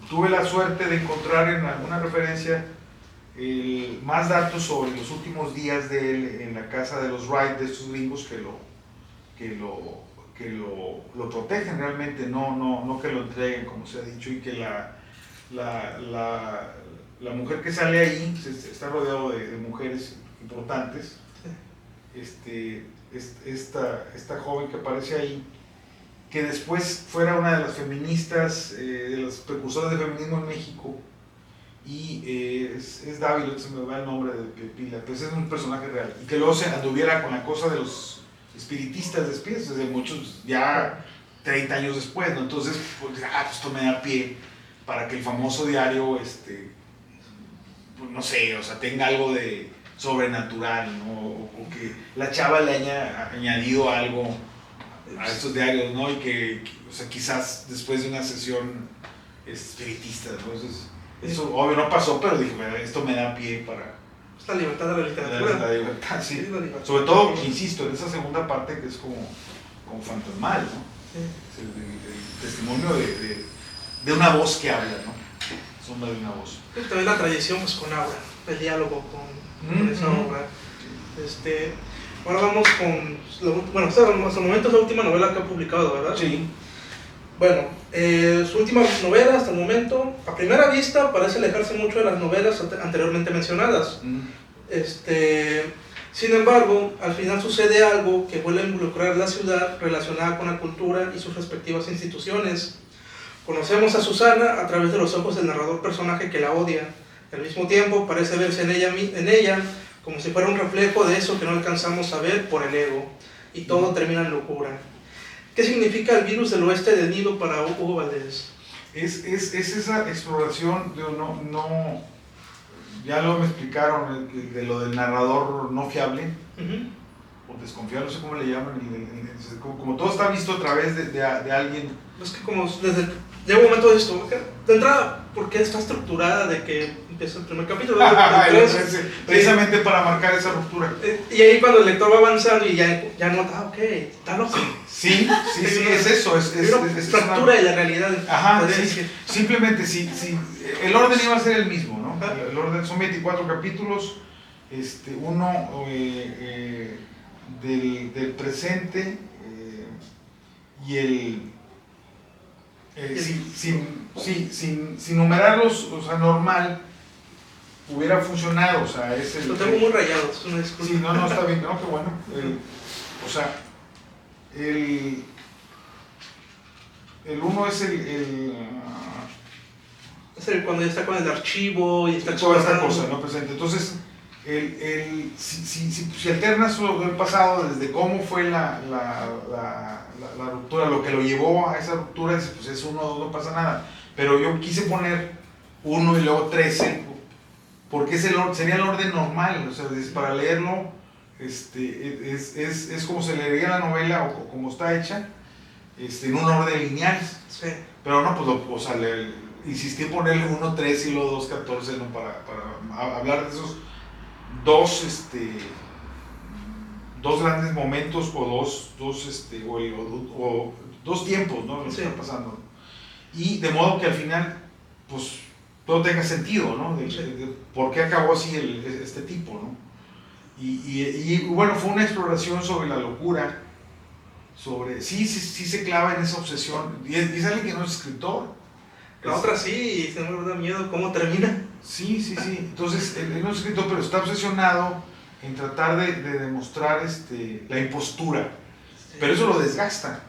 tuve la suerte de encontrar en alguna referencia más datos sobre los últimos días de él en la casa de los Wright, de estos gringos que lo protegen realmente, no que lo entreguen, como se ha dicho, y que la mujer que sale ahí está rodeado de mujeres importantes. Esta joven que aparece ahí, que después fuera una de las feministas, de las precursoras del feminismo en México, y es Dávila, se me va el nombre de pila, pues es un personaje real, y que luego se anduviera con la cosa de los espiritistas después, desde muchos, ya 30 años después, ¿no? Entonces, pues esto me da pie para que el famoso diario, pues, no sé, o sea, tenga algo de sobrenatural, ¿no? O que la chava le haya añadido algo a estos diarios, ¿no? Y que o sea, quizás después de una sesión espiritista, ¿no? Eso obvio no pasó, pero dije, esto me da pie para... Es la libertad de la literatura. La libertad, sí. La libertad. Sobre todo, insisto, en esa segunda parte que es como fantasmal, ¿no? Sí. Es el testimonio de una voz que habla, ¿no? Sombra de una voz. Y también la tradición pues, con Aura, el diálogo con esa obra. Ahora vamos con... Bueno, hasta el momento es la última novela que ha publicado, ¿verdad? Sí. Bueno, su última novela hasta el momento, a primera vista, parece alejarse mucho de las novelas anteriormente mencionadas. Sin embargo, al final sucede algo que vuelve a involucrar la ciudad relacionada con la cultura y sus respectivas instituciones. Conocemos a Susana a través de los ojos del narrador personaje que la odia. Al mismo tiempo, parece verse en ella como si fuera un reflejo de eso que no alcanzamos a ver por el ego. Y todo termina en locura. ¿Qué significa el virus del oeste del Nilo para Hugo Valdés? Es esa exploración, ya lo me explicaron, de lo del narrador no fiable, o desconfiado, no sé cómo le llaman, como todo está visto a través de alguien. Es que como llega un momento de esto, de entrada, ¿por qué está estructurada de que empieza el primer capítulo? Precisamente para marcar esa ruptura. Y ahí cuando el lector va avanzando y ya nota, ok, está loco. Sí, es eso. Es fractura de la realidad. Ajá, sí, simplemente, el orden iba a ser el mismo, ¿no? El orden son 24 capítulos, uno del presente y el... sin numerarlos, o sea, normal, hubiera funcionado, o sea, Lo tengo muy rayado, es una disculpa. Sí, no, está bien, no, qué bueno. O sea, el uno es cuando ya está con el archivo y está toda esta cosa, ¿no? Presente. Entonces, si alternas el pasado desde cómo fue la ruptura, lo que lo llevó a esa ruptura, pues es uno, no pasa nada. Pero yo quise poner 1 y luego 13, porque sería el orden normal, o sea, para leerlo, es como se leería la novela o como está hecha, en un orden lineal. Sí. Pero no, pues insistí en ponerle 1, 13 y luego 2, 14, ¿no? Para hablar de esos dos grandes momentos o dos tiempos, ¿no? Lo que está pasando. Y de modo que al final, pues, todo tenga sentido, ¿no? De por qué acabó así este tipo, ¿no? Y bueno, fue una exploración sobre la locura, sí se clava en esa obsesión, y es alguien que no es escritor. La otra sí, y se me da miedo cómo termina. Sí, entonces él no es escritor, pero está obsesionado en tratar de demostrar la impostura, pero eso lo desgasta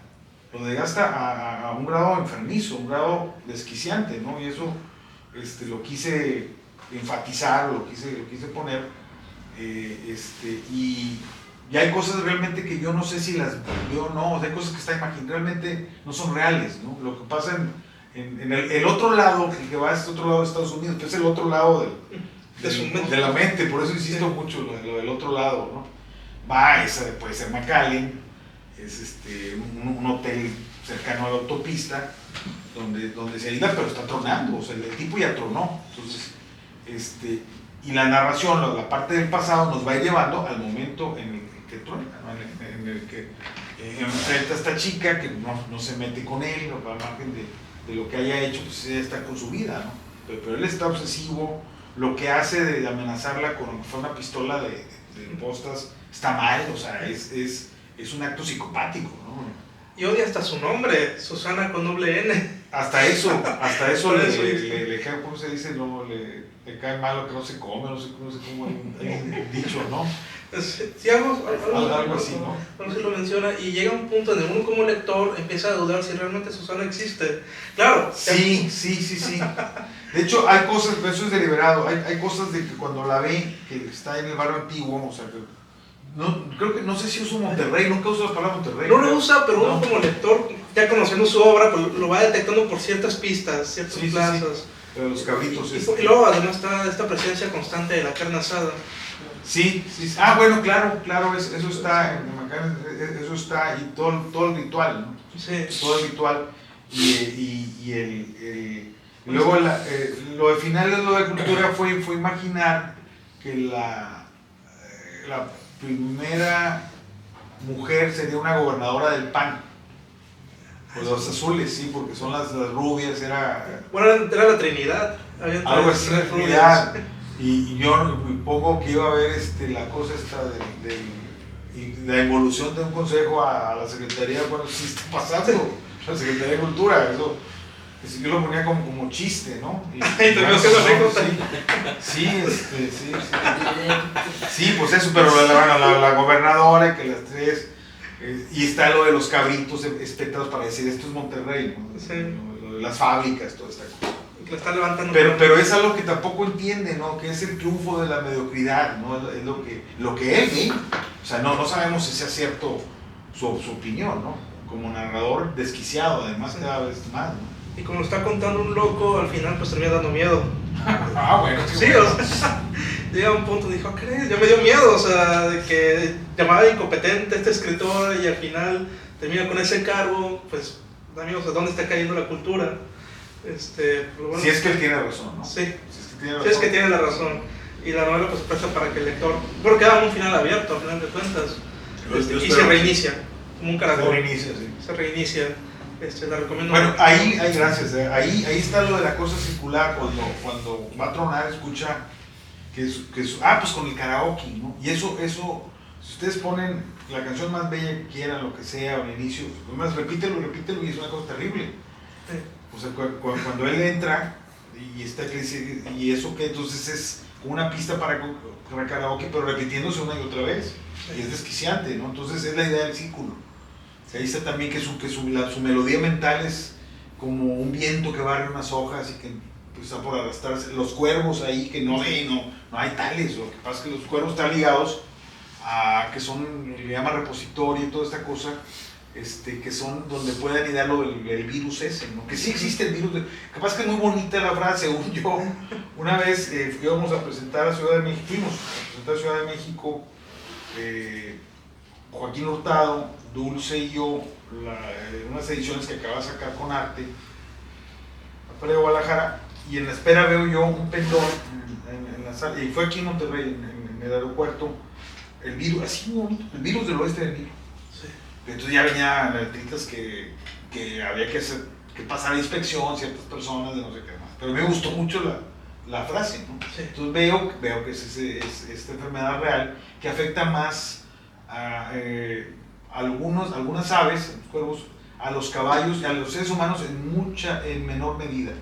a un grado enfermizo, un grado desquiciante, ¿no? Y eso lo quise enfatizar, lo quise poner, y hay cosas realmente que yo no sé si las vio o no, o sea, hay cosas que está imaginando, realmente no son reales, ¿no? Lo que pasa en el otro lado, el que va a este otro lado de Estados Unidos, que es el otro lado de la mente, por eso insisto mucho lo del otro lado, ¿no? Puede ser McAllen, es un hotel cercano a la autopista, donde se ayuda, pero está tronando, o sea, el tipo ya tronó, entonces, y la narración, la parte del pasado nos va a ir llevando al momento en el que truena, ¿no? en el que enfrenta a esta chica que no se mete con él, al margen de lo que haya hecho, pues ella está con su vida, ¿no? Pero él está obsesivo lo que hace de amenazarla con lo que fue una pistola de postas está mal, o sea, es un acto psicopático, ¿no? Y odia hasta su nombre, Susana con doble N. Hasta eso le cae, ¿cómo se dice? No, le cae mal lo que no se come, no sé cómo hay un dicho, ¿no? Sí, algo así, ¿no? Algo se lo menciona y llega un punto donde uno como lector empieza a dudar si realmente Susana existe. Claro. Sí. De hecho, hay cosas, eso es deliberado, hay cosas de que cuando la ve, que está en el barrio antiguo, o sea, creo que no sé si usa Monterrey, nunca usa la palabra Monterrey. No lo usa, pero uno como lector, ya conociendo su obra, pues lo va detectando por ciertas pistas, ciertas plazas. Sí. Pero los cabritos. Y luego además está esta presencia constante de la carne asada. Sí. Ah, bueno, claro, eso está, y todo el ritual, ¿no? Sí. Todo el ritual. Luego lo de final de lo de cultura fue imaginar que la primera mujer sería una gobernadora del PAN. Pues los azules, sí, porque son las rubias, Bueno, era la Trinidad. Algo así, Trinidad. Y yo pongo que iba a haber la cosa esta de la evolución de un consejo a la Secretaría, bueno, sí está pasando, la Secretaría de Cultura, eso yo lo ponía como chiste, ¿no? Y también se lo anécdota. Sí, pues eso, pero la gobernadora y que las tres, y está lo de los cabritos espectados para decir, esto es Monterrey, ¿no? Sí. Lo de las fábricas, toda esta cosa. Que está levantando. Pero es algo que tampoco entiende, ¿no? Que es el triunfo de la mediocridad, ¿no? Es lo que él ve. O sea, no sabemos si sea cierto su opinión, ¿no? Como narrador desquiciado, además, cada vez más, ¿no? Y como lo está contando un loco, al final pues termina dando miedo. Bueno, sí, bueno. O sea, llega un punto, dijo, ¿crees? Ya me dio miedo, o sea, de que llamaba incompetente a este escritor y al final termina con ese cargo, pues, da miedo, o sea, ¿dónde está cayendo la cultura? Bueno, si es que él tiene razón, ¿no? Sí, si es que tiene la razón. Y la novela pues se presta para que el lector, porque queda un final abierto, al final de cuentas, y se reinicia, como un caracol. Se reinicia. La recomiendo. Bueno, ahí gracias. Ahí está lo de la cosa circular. Cuando va a tronar, escucha pues con el karaoke, ¿no? Y eso, si ustedes ponen la canción más bella que quieran, lo que sea, o el inicio, pues repítelo, y es una cosa terrible. Sí. O sea, cuando él entra y está y eso que entonces es una pista para karaoke, pero repitiéndose una y otra vez. Sí. Y es desquiciante, ¿no? Entonces es la idea del círculo. Ahí está también que su melodía mental es como un viento que barre unas hojas y que pues, está por arrastrarse. Los cuervos ahí que no hay tales. Lo que pasa es que los cuervos están ligados a que son, le llama repositorio y toda esta cosa, que son donde puede anidar el virus ese, ¿no? Que sí existe el virus. Capaz que es muy bonita la frase, según yo. Una vez íbamos a presentar a Ciudad de México, fuimos a presentar a Ciudad de México, Joaquín Hurtado, Dulce y yo, unas ediciones que acaba de sacar con Arte, afuera de Guadalajara, y en la espera veo yo un pendón en la sala, y fue aquí en Monterrey, en el aeropuerto, el virus, así bonito, el virus del oeste del Nilo. Sí. Entonces ya venían letritas que había que pasar a inspección ciertas personas de no sé qué más. Pero me gustó mucho la frase, ¿no? Sí. Entonces veo que es esta enfermedad real que afecta más a algunas aves, los cuervos, a los caballos y a los seres humanos en menor medida,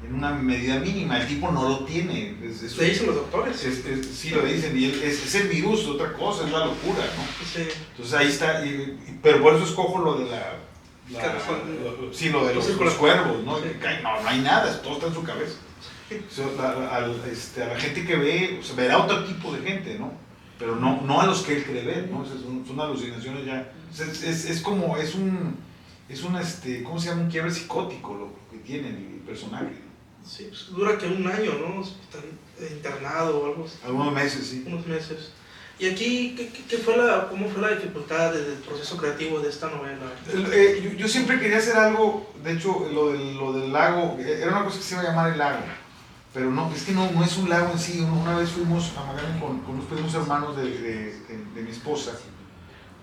en una medida mínima. El tipo no lo tiene. ¿Le dicen los doctores? Sí, lo dicen, y es el virus, otra cosa, es la locura, ¿no? Sí. Entonces ahí está, pero por eso escojo lo de lo de los cuervos, ¿no? Sí. No hay nada, todo está en su cabeza. A la gente que ve, o sea, verá otro tipo de gente, ¿no? Pero no a los que él cree ver, ¿no? Son alucinaciones ya. Es como, ¿cómo se llama? Un quiebre psicótico lo que tiene el personaje. Sí, pues dura que un año, ¿no? Está internado o algo así. Algunos meses, sí. Unos meses. ¿Y aquí cómo fue la dificultad del proceso creativo de esta novela? Yo siempre quería hacer algo, de hecho, lo del lago, era una cosa que se iba a llamar el lago. Pero no, es que no es un lago en sí. Una vez fuimos a Magallanes con unos primos hermanos de mi esposa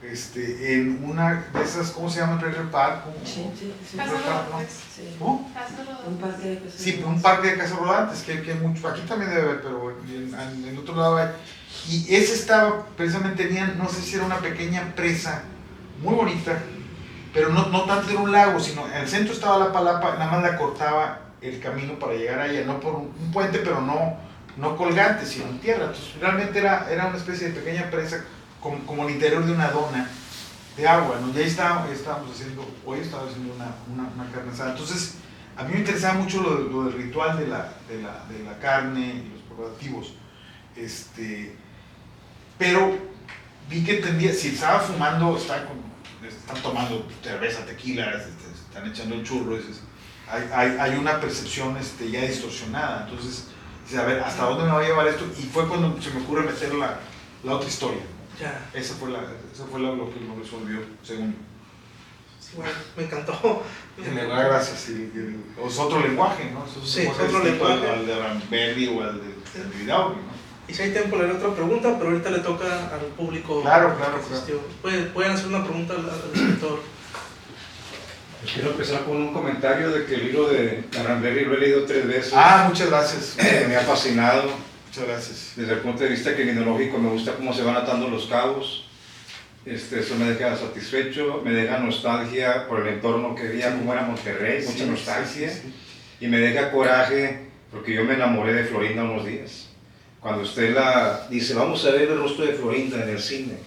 en una de esas, ¿cómo se llama? Trailer Park. Sí. Casa Rodantes. Sí. ¿Cómo? Casa Rodantes. Un parque de casas. Sí, un parque de casas rodantes, que hay mucho, aquí también debe haber, pero en otro lado hay. Y ese estaba, precisamente tenían, no sé si era una pequeña presa, muy bonita, pero no tanto era un lago, sino en el centro estaba la palapa, nada más la cortaba el camino para llegar allá, no por un puente, pero no colgante, sino en tierra. Entonces realmente era una especie de pequeña presa, como el interior de una dona de agua, ¿no? Y ahí estábamos haciendo, hoy estaba haciendo una carne asada. Entonces, a mí me interesaba mucho lo del ritual de la carne y los preparativos. Pero vi que entendía, si estaba fumando, están tomando cerveza, tequila, están echando el churro, hay una percepción ya distorsionada. Entonces, dice, a ver, ¿hasta dónde me va a llevar esto? Y fue cuando se me ocurre meter la otra historia. Ya. Eso fue lo que lo resolvió, según yo. Sí, bueno, me encantó. Gracias. Es otro lenguaje, ¿no? Sí, es otro lenguaje. Al de Ramberry o al de Vidauri, ¿no? Y si hay tiempo, le haré otra pregunta, pero ahorita le toca al público. Claro. Pueden hacer una pregunta al escritor. Quiero empezar con un comentario de que el libro de Ramberry lo he leído 3 veces. Muchas gracias. Me ha fascinado. Muchas gracias. Desde el punto de vista criminológico me gusta cómo se van atando los cabos. Eso me deja satisfecho, me deja nostalgia por el entorno que veía, cómo era Monterrey, mucha nostalgia. Sí. Y me deja coraje porque yo me enamoré de Florinda unos días. Cuando usted dice, vamos a ver el rostro de Florinda en el cine.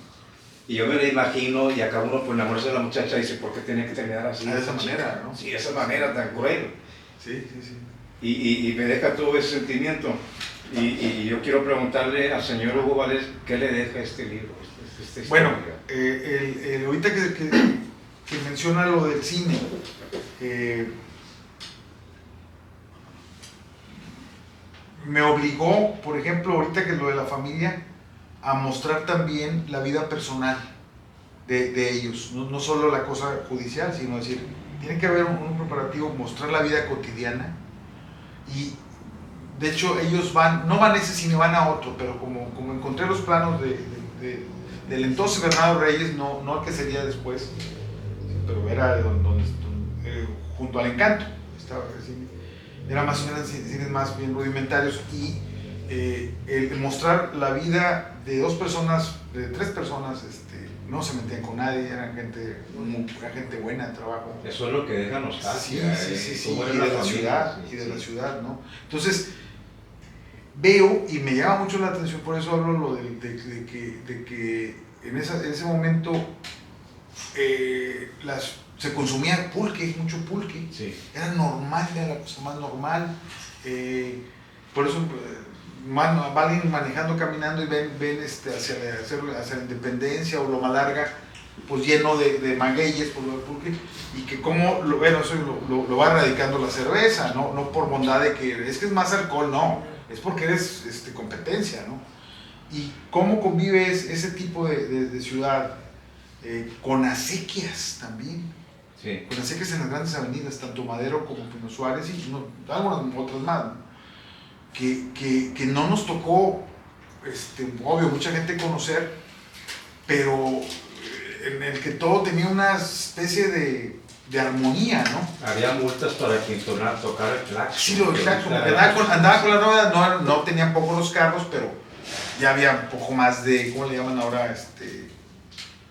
Y yo me la imagino y acá uno por enamorarse de la muchacha dice, ¿por qué tiene que terminar así? De esa manera, ¿no? Sí, de esa manera tan cruel. Sí. Y me deja todo ese sentimiento. Y yo quiero preguntarle al señor Hugo Valdés, ¿qué le deja este libro? Bueno, ahorita que menciona lo del cine, me obligó, por ejemplo, ahorita que lo de la familia, a mostrar también la vida personal de ellos, no solo la cosa judicial, sino decir, tiene que haber un preparativo, mostrar la vida cotidiana. Y de hecho ellos no van a ese cine, van a otro, pero como encontré los planos del entonces Bernardo Reyes, no el que sería después, pero era junto al Encanto, estaba el cine. Era más o menos cines más bien rudimentarios, y el mostrar la vida de 2 personas, de 3 personas, no se metían con nadie, eran gente buena de trabajo. Eso es lo que deja nostalgia. Sí, y de la ciudad, ¿no? Entonces, veo, y me llama mucho la atención, por eso hablo lo de que en ese momento se consumía pulque, mucho pulque. Sí. Era normal, era la cosa más normal. Por eso van manejando, caminando y ven hacia la Independencia o Loma Larga, pues lleno de magueyes por lo del pulque, y que eso lo va erradicando la cerveza, no por bondad de que es más alcohol, no, es porque eres competencia, ¿no? Y cómo convive ese tipo de ciudad con acequias también. Sí. Con acequias en las grandes avenidas, tanto Madero como Pino Suárez y algunas otras más, ¿no? Que no nos tocó, obvio, mucha gente conocer, pero en el que todo tenía una especie de armonía, ¿no? Había multas para quien tocar el claxon. Sí, lo del claxon, andaba con la novedad, no tenían poco los carros, pero ya había un poco más de, ¿cómo le llaman ahora?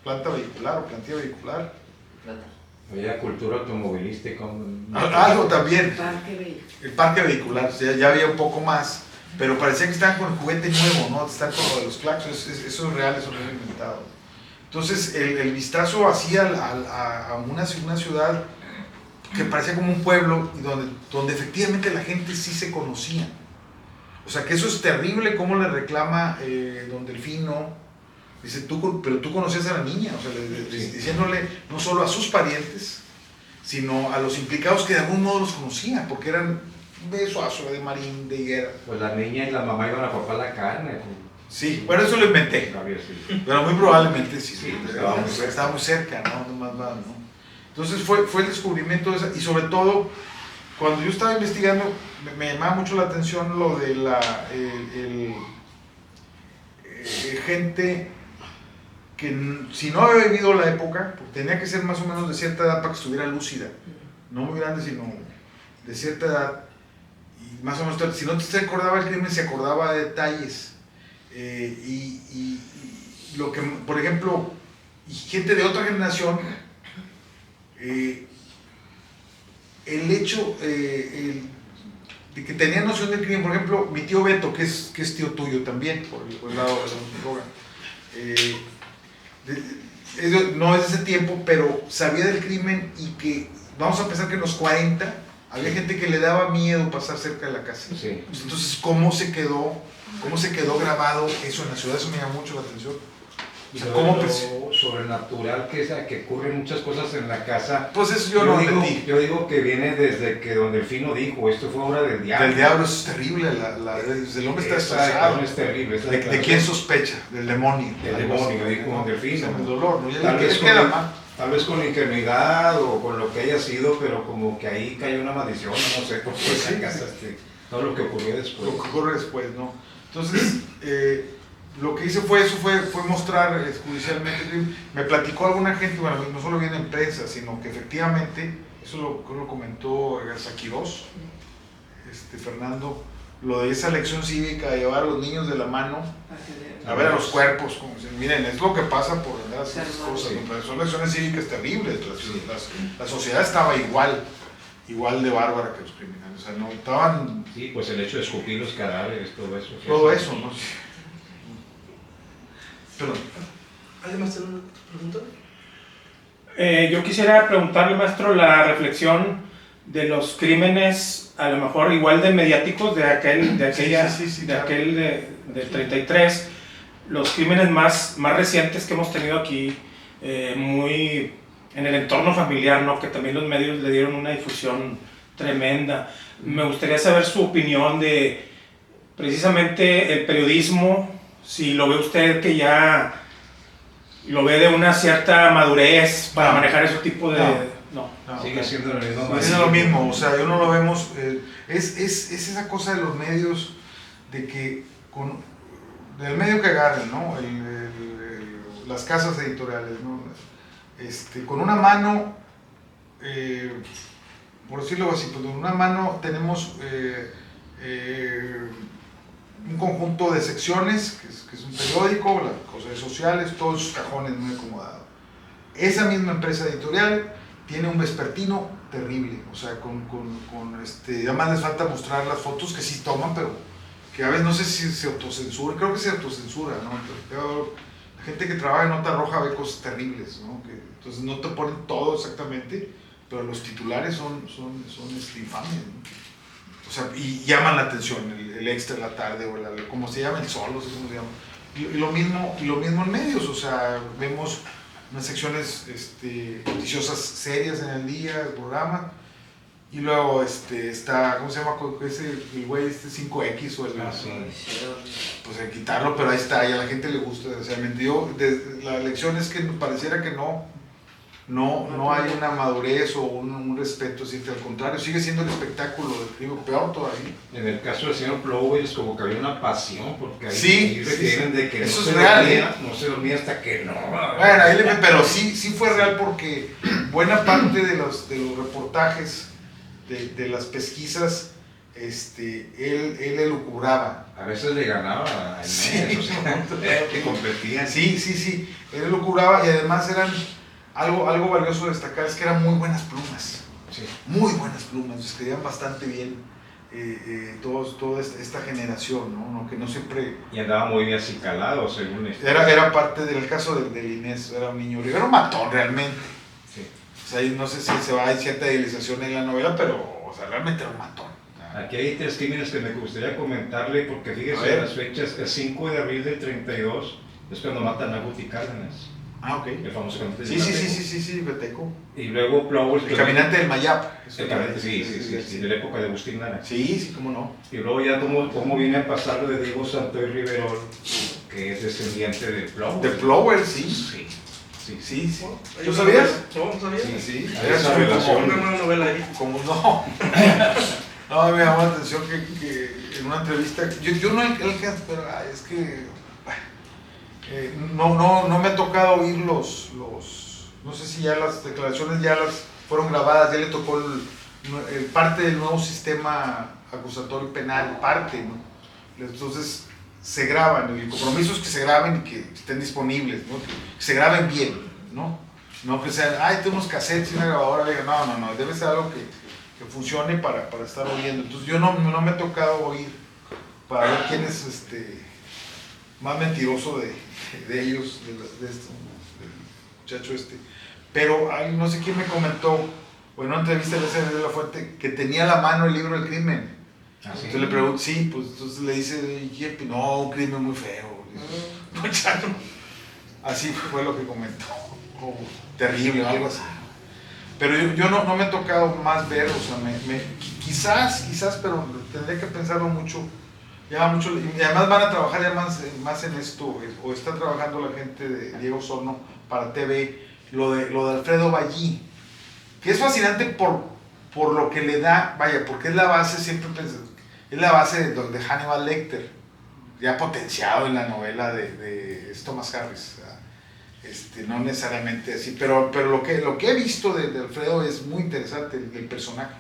Planta vehicular o plantilla vehicular. Había cultura automovilística. Algo también. El parque vehicular, o sea, ya había un poco más, pero parecía que estaban con el juguete nuevo, ¿no? Están con lo de los claxons, eso es real, eso no es inventado. Entonces, el vistazo hacia a una ciudad que parecía como un pueblo, y donde efectivamente la gente sí se conocía. O sea, que eso es terrible, cómo le reclama don Delfino. Dice, pero tú conocías a la niña, o sea, diciéndole no solo a sus parientes, sino a los implicados que de algún modo los conocía, porque eran de Suazo, de Marín, de Higuera. Pues la niña y la mamá iban a papar la carne. Sí, bueno, eso lo inventé, pero muy probablemente sí, estaba muy cerca, ¿no? ¿no? Entonces fue el descubrimiento de esa, y sobre todo, cuando yo estaba investigando, me llamaba mucho la atención lo de gente si no había vivido la época, porque tenía que ser más o menos de cierta edad para que estuviera lúcida, no muy grande, sino de cierta edad, y más o menos, si no se acordaba del crimen, se acordaba de detalles, y lo que, por ejemplo, y gente de otra generación, el hecho de que tenía noción del crimen, por ejemplo, mi tío Beto, que es tío tuyo también, por el lado de la droga, no es de ese tiempo, pero sabía del crimen y que, vamos a pensar que en los 40 había gente que le daba miedo pasar cerca de la casa. Sí. Entonces, ¿cómo se quedó grabado eso en la ciudad? Eso me llama mucho la atención. O sea, ¿cómo lo sobrenatural que ocurren muchas cosas en la casa? Pues eso yo digo que viene desde que Don Delfino dijo, esto fue obra del diablo. Del diablo, eso es terrible, el hombre está destrozado. Es terrible. ¿De quién sospecha? Del demonio. Del demonio, dijo Don Delfino. El dolor, ¿no? Tal vez con ingenuidad o con lo que haya sido, pero como que ahí cayó una maldición, no sé, porque pues esa casa, todo lo que ocurrió después. Lo que ocurre después, ¿no? Entonces, lo que hice fue mostrar judicialmente. Me platicó alguna gente, bueno, no solo viene en prensa, sino que efectivamente, eso lo comentó Garza Quirós, Fernando, lo de esa lección cívica, de llevar a los niños de la mano a ver a los cuerpos, como dicen, miren, es lo que pasa por esas cosas, sí. Son lecciones cívicas terribles, la sociedad estaba igual de bárbara que los criminales, o sea, no estaban... Sí, pues el hecho de escupir los cadáveres, todo eso. Todo eso, ¿no? Perdón. ¿Alguien más tiene una pregunta? Yo quisiera preguntarle, maestro, la reflexión de los crímenes, a lo mejor igual de mediáticos de aquel del 33, los crímenes más recientes que hemos tenido aquí, muy en el entorno familiar, ¿no? Que también los medios le dieron una difusión tremenda. Me gustaría saber su opinión de precisamente el periodismo, si lo ve usted que ya lo ve de una cierta madurez para manejar ese tipo de... No, sigue siendo lo mismo. Es lo mismo, o sea, yo no lo vemos, es esa cosa de los medios, de que del medio que agarren, ¿no? Las casas editoriales, ¿no? Con una mano, por decirlo así, pues con una mano tenemos un conjunto de secciones, que es un periódico, las cosas sociales, todos sus cajones muy acomodados. Esa misma empresa editorial tiene un vespertino terrible, o sea, además les falta mostrar las fotos que sí toman, pero que a veces no sé si se autocensura, creo que se autocensura, ¿no? Pero la gente que trabaja en Nota Roja ve cosas terribles, ¿no? Entonces no te ponen todo exactamente, pero los titulares son infames, ¿no? O sea, y llaman la atención, el extra de la tarde, o como se llama, el sol, no sé cómo se llama. Y lo mismo en medios, o sea, vemos unas secciones noticiosas serias en el día, el programa, y luego está, ¿cómo se llama? El güey 5X o el... Sí. Pues hay que quitarlo, pero ahí está, y a la gente le gusta, desgraciadamente. La lección es que pareciera que no hay una madurez o un respeto, al contrario, sigue siendo el espectáculo del crimen, peor todavía. En el caso del señor Plowell es como que había una pasión, porque ahí sí, requieren de que eso no es se real, dormía, no se dormía hasta que no. Bueno, pero sí fue real, porque buena parte de los reportajes, de las pesquisas, él elucubraba. A veces le ganaba a Inés, o sea, que competían. Sí, él elucubraba, y además eran... Algo valioso de destacar es que eran muy buenas plumas, muy buenas plumas, escribían bastante bien toda esta generación, ¿no? Que no siempre... Y andaba muy bien acicalado, según esto. Era parte del caso de Inés, era un niño, era un matón realmente. Sí. O sea, no sé si hay cierta idealización en la novela, pero o sea, realmente era un matón. Aquí hay 3 crímenes que me gustaría comentarle, porque fíjese las fechas, el 5 de abril del 32 es cuando matan a Guti Cárdenas. Ah, ok. El famoso caminante del Mateco. Sí, Beteco. Y luego Plowell... El caminante del Mayap. Sí, de la época de Agustín Lara. Sí, cómo no. Y luego ya cómo viene a pasar lo de Diego Santoy Riverol, que es descendiente de Plowell. De Plowell, sí. Sí. ¿Tú sabías? No sabía. Sí. Esa relación. Una novela ahí. ¿Cómo no? No, me llamó la atención que en una entrevista, yo no alcancé, pero es que No me ha tocado oír no sé si ya las declaraciones ya las fueron grabadas, ya le tocó el parte del nuevo sistema acusatorio penal, parte, ¿no? Entonces se graban, el compromiso es que se graben y que estén disponibles, ¿no? Que se graben bien, ¿no? No que sean, tengo unos cassettes y una grabadora, no, debe ser algo que funcione para estar oyendo. Entonces yo no me ha tocado oír para ver quién es más mentiroso de ellos, de esto, del muchacho pero no sé quién me comentó, o en una entrevista de La Fuente, que tenía a la mano el libro del crimen. Entonces le pregunto, sí, pues entonces le dice, no, un crimen muy feo. Así fue lo que comentó, como terrible o algo así. Pero yo no me ha tocado más ver, o sea, quizás, pero tendré que pensarlo mucho. Y además van a trabajar ya más en esto, o está trabajando la gente de Diego Osorno para TV, lo de Alfredo Ballí, que es fascinante por lo que le da, porque es la base, siempre pensé, es la base de Hannibal Lecter, ya potenciado en la novela de Thomas Harris, no necesariamente así, pero lo que he visto de Alfredo es muy interesante, el personaje,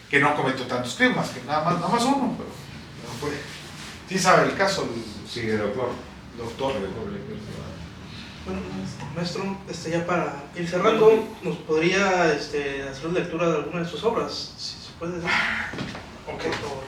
que no cometió tantos crímenes, que nada más uno, pero fue, sí sabe el caso, sí, el doctor. Bueno, maestro, ya para ir cerrando, ¿nos podría hacer lectura de alguna de sus obras? Si se puede decir. Ok. Por favor.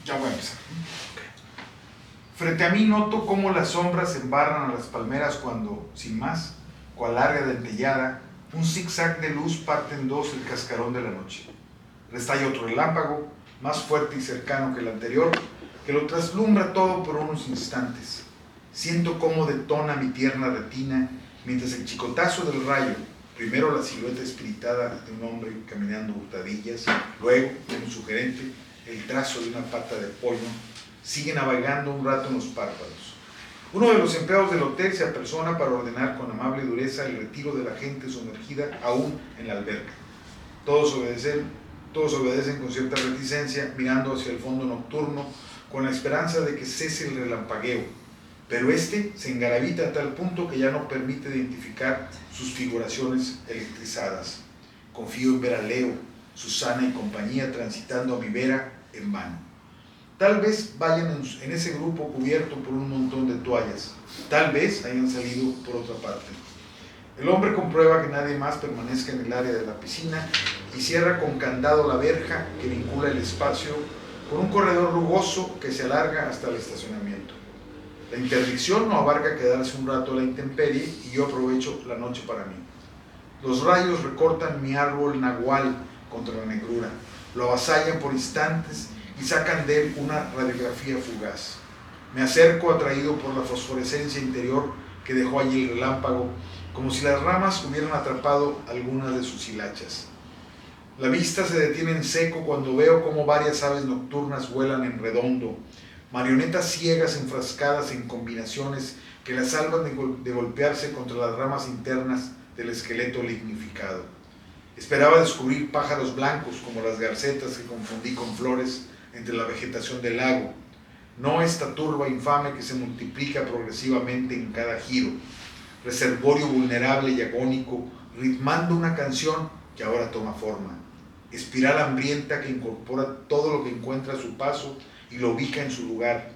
Ya voy a empezar. Frente a mí noto cómo las sombras embarran a las palmeras cuando, sin más, cual larga dentellada, un zigzag de luz parte en dos el cascarón de la noche. Restalla otro relámpago, más fuerte y cercano que el anterior, que lo traslumbra todo por unos instantes. Siento cómo detona mi tierna retina, mientras el chicotazo del rayo, primero la silueta espiritada de un hombre caminando hurtadillas, luego, en un sugerente, el trazo de una pata de pollo, sigue navegando un rato en los párpados. Uno de los empleados del hotel se apersona para ordenar con amable dureza el retiro de la gente sumergida aún en la alberca. Todos obedecen con cierta reticencia, mirando hacia el fondo nocturno, con la esperanza de que cese el relampagueo, pero se engaravita a tal punto que ya no permite identificar sus figuraciones electrizadas. Confío en ver a Leo, Susana y compañía transitando a mi vera en vano. Tal vez vayan en ese grupo cubierto por un montón de toallas, tal vez hayan salido por otra parte. El hombre comprueba que nadie más permanezca en el área de la piscina y cierra con candado la verja que vincula el espacio con un corredor rugoso que se alarga hasta el estacionamiento. La interdicción no abarca quedarse un rato a la intemperie y yo aprovecho la noche para mí. Los rayos recortan mi árbol nahual contra la negrura, lo avasallan por instantes y sacan de él una radiografía fugaz. Me acerco atraído por la fosforescencia interior que dejó allí el relámpago, como si las ramas hubieran atrapado algunas de sus hilachas. La vista se detiene en seco cuando veo cómo varias aves nocturnas vuelan en redondo, marionetas ciegas enfrascadas en combinaciones que las salvan de golpearse contra las ramas internas del esqueleto lignificado. Esperaba descubrir pájaros blancos como las garcetas que confundí con flores entre la vegetación del lago, no esta turba infame que se multiplica progresivamente en cada giro, reservorio vulnerable y agónico, ritmando una canción que ahora toma forma, espiral hambrienta que incorpora todo lo que encuentra a su paso y lo ubica en su lugar,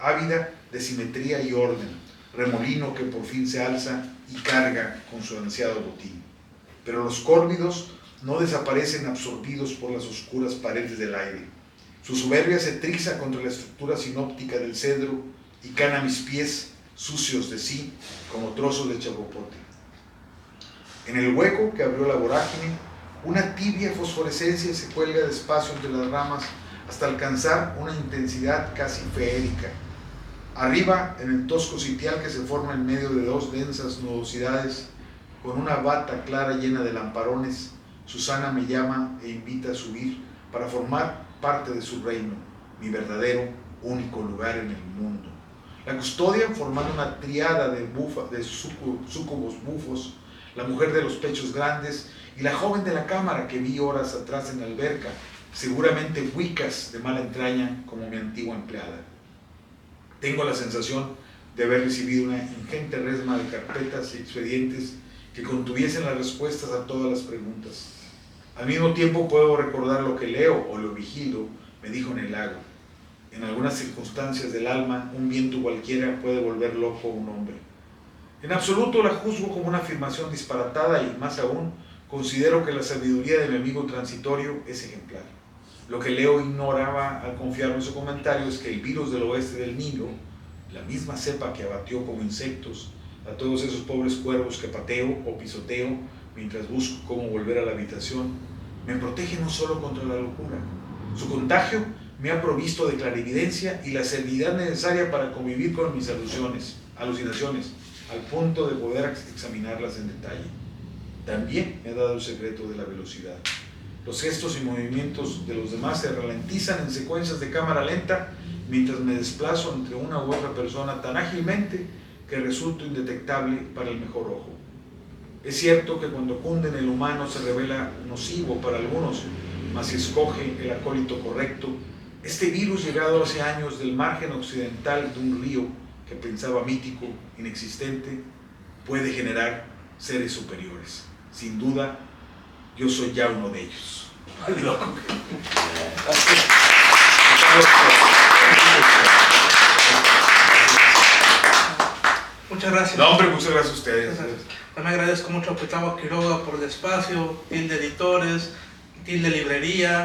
ávida de simetría y orden, remolino que por fin se alza y carga con su ansiado botín. Pero los córvidos no desaparecen absorbidos por las oscuras paredes del aire. Su soberbia se triza contra la estructura sinóptica del cedro y caen a mis pies, sucios de sí, como trozos de chapopote. En el hueco que abrió la vorágine, una tibia fosforescencia se cuelga despacio entre las ramas hasta alcanzar una intensidad casi feérica. Arriba, en el tosco sitial que se forma en medio de dos densas nudosidades, con una bata clara llena de lamparones, Susana me llama e invita a subir para formar parte de su reino, mi verdadero, único lugar en el mundo. La custodian formando una triada de súcubos bufos, la mujer de los pechos grandes y la joven de la cámara que vi horas atrás en la alberca, seguramente huicas de mala entraña como mi antigua empleada. Tengo la sensación de haber recibido una ingente resma de carpetas y expedientes que contuviesen las respuestas a todas las preguntas. Al mismo tiempo puedo recordar lo que Leo o lo vigilo me dijo en el lago. En algunas circunstancias del alma, un viento cualquiera puede volver loco a un hombre. En absoluto la juzgo como una afirmación disparatada y, más aún, considero que la sabiduría de mi amigo transitorio es ejemplar. Lo que Leo ignoraba al confiarme en su comentario es que el virus del oeste del Nilo, la misma cepa que abatió como insectos a todos esos pobres cuervos que pateo o pisoteo mientras busco cómo volver a la habitación, me protege no solo contra la locura. Su contagio me ha provisto de clarividencia y la serenidad necesaria para convivir con mis alucinaciones, al punto de poder examinarlas en detalle. También me ha dado el secreto de la velocidad. Los gestos y movimientos de los demás se ralentizan en secuencias de cámara lenta mientras me desplazo entre una u otra persona tan ágilmente que resulto indetectable para el mejor ojo. Es cierto que cuando cunde en el humano se revela nocivo para algunos, mas si escoge el acólito correcto, este virus llegado hace años del margen occidental de un río que pensaba mítico, inexistente, puede generar seres superiores. Sin duda, yo soy ya uno de ellos. ¡Ay, loco! Muchas gracias. No, hombre, muchas gracias a ustedes. También agradezco mucho a Petagua Quiroga por el espacio, Tilde Editores, Tilde Librería.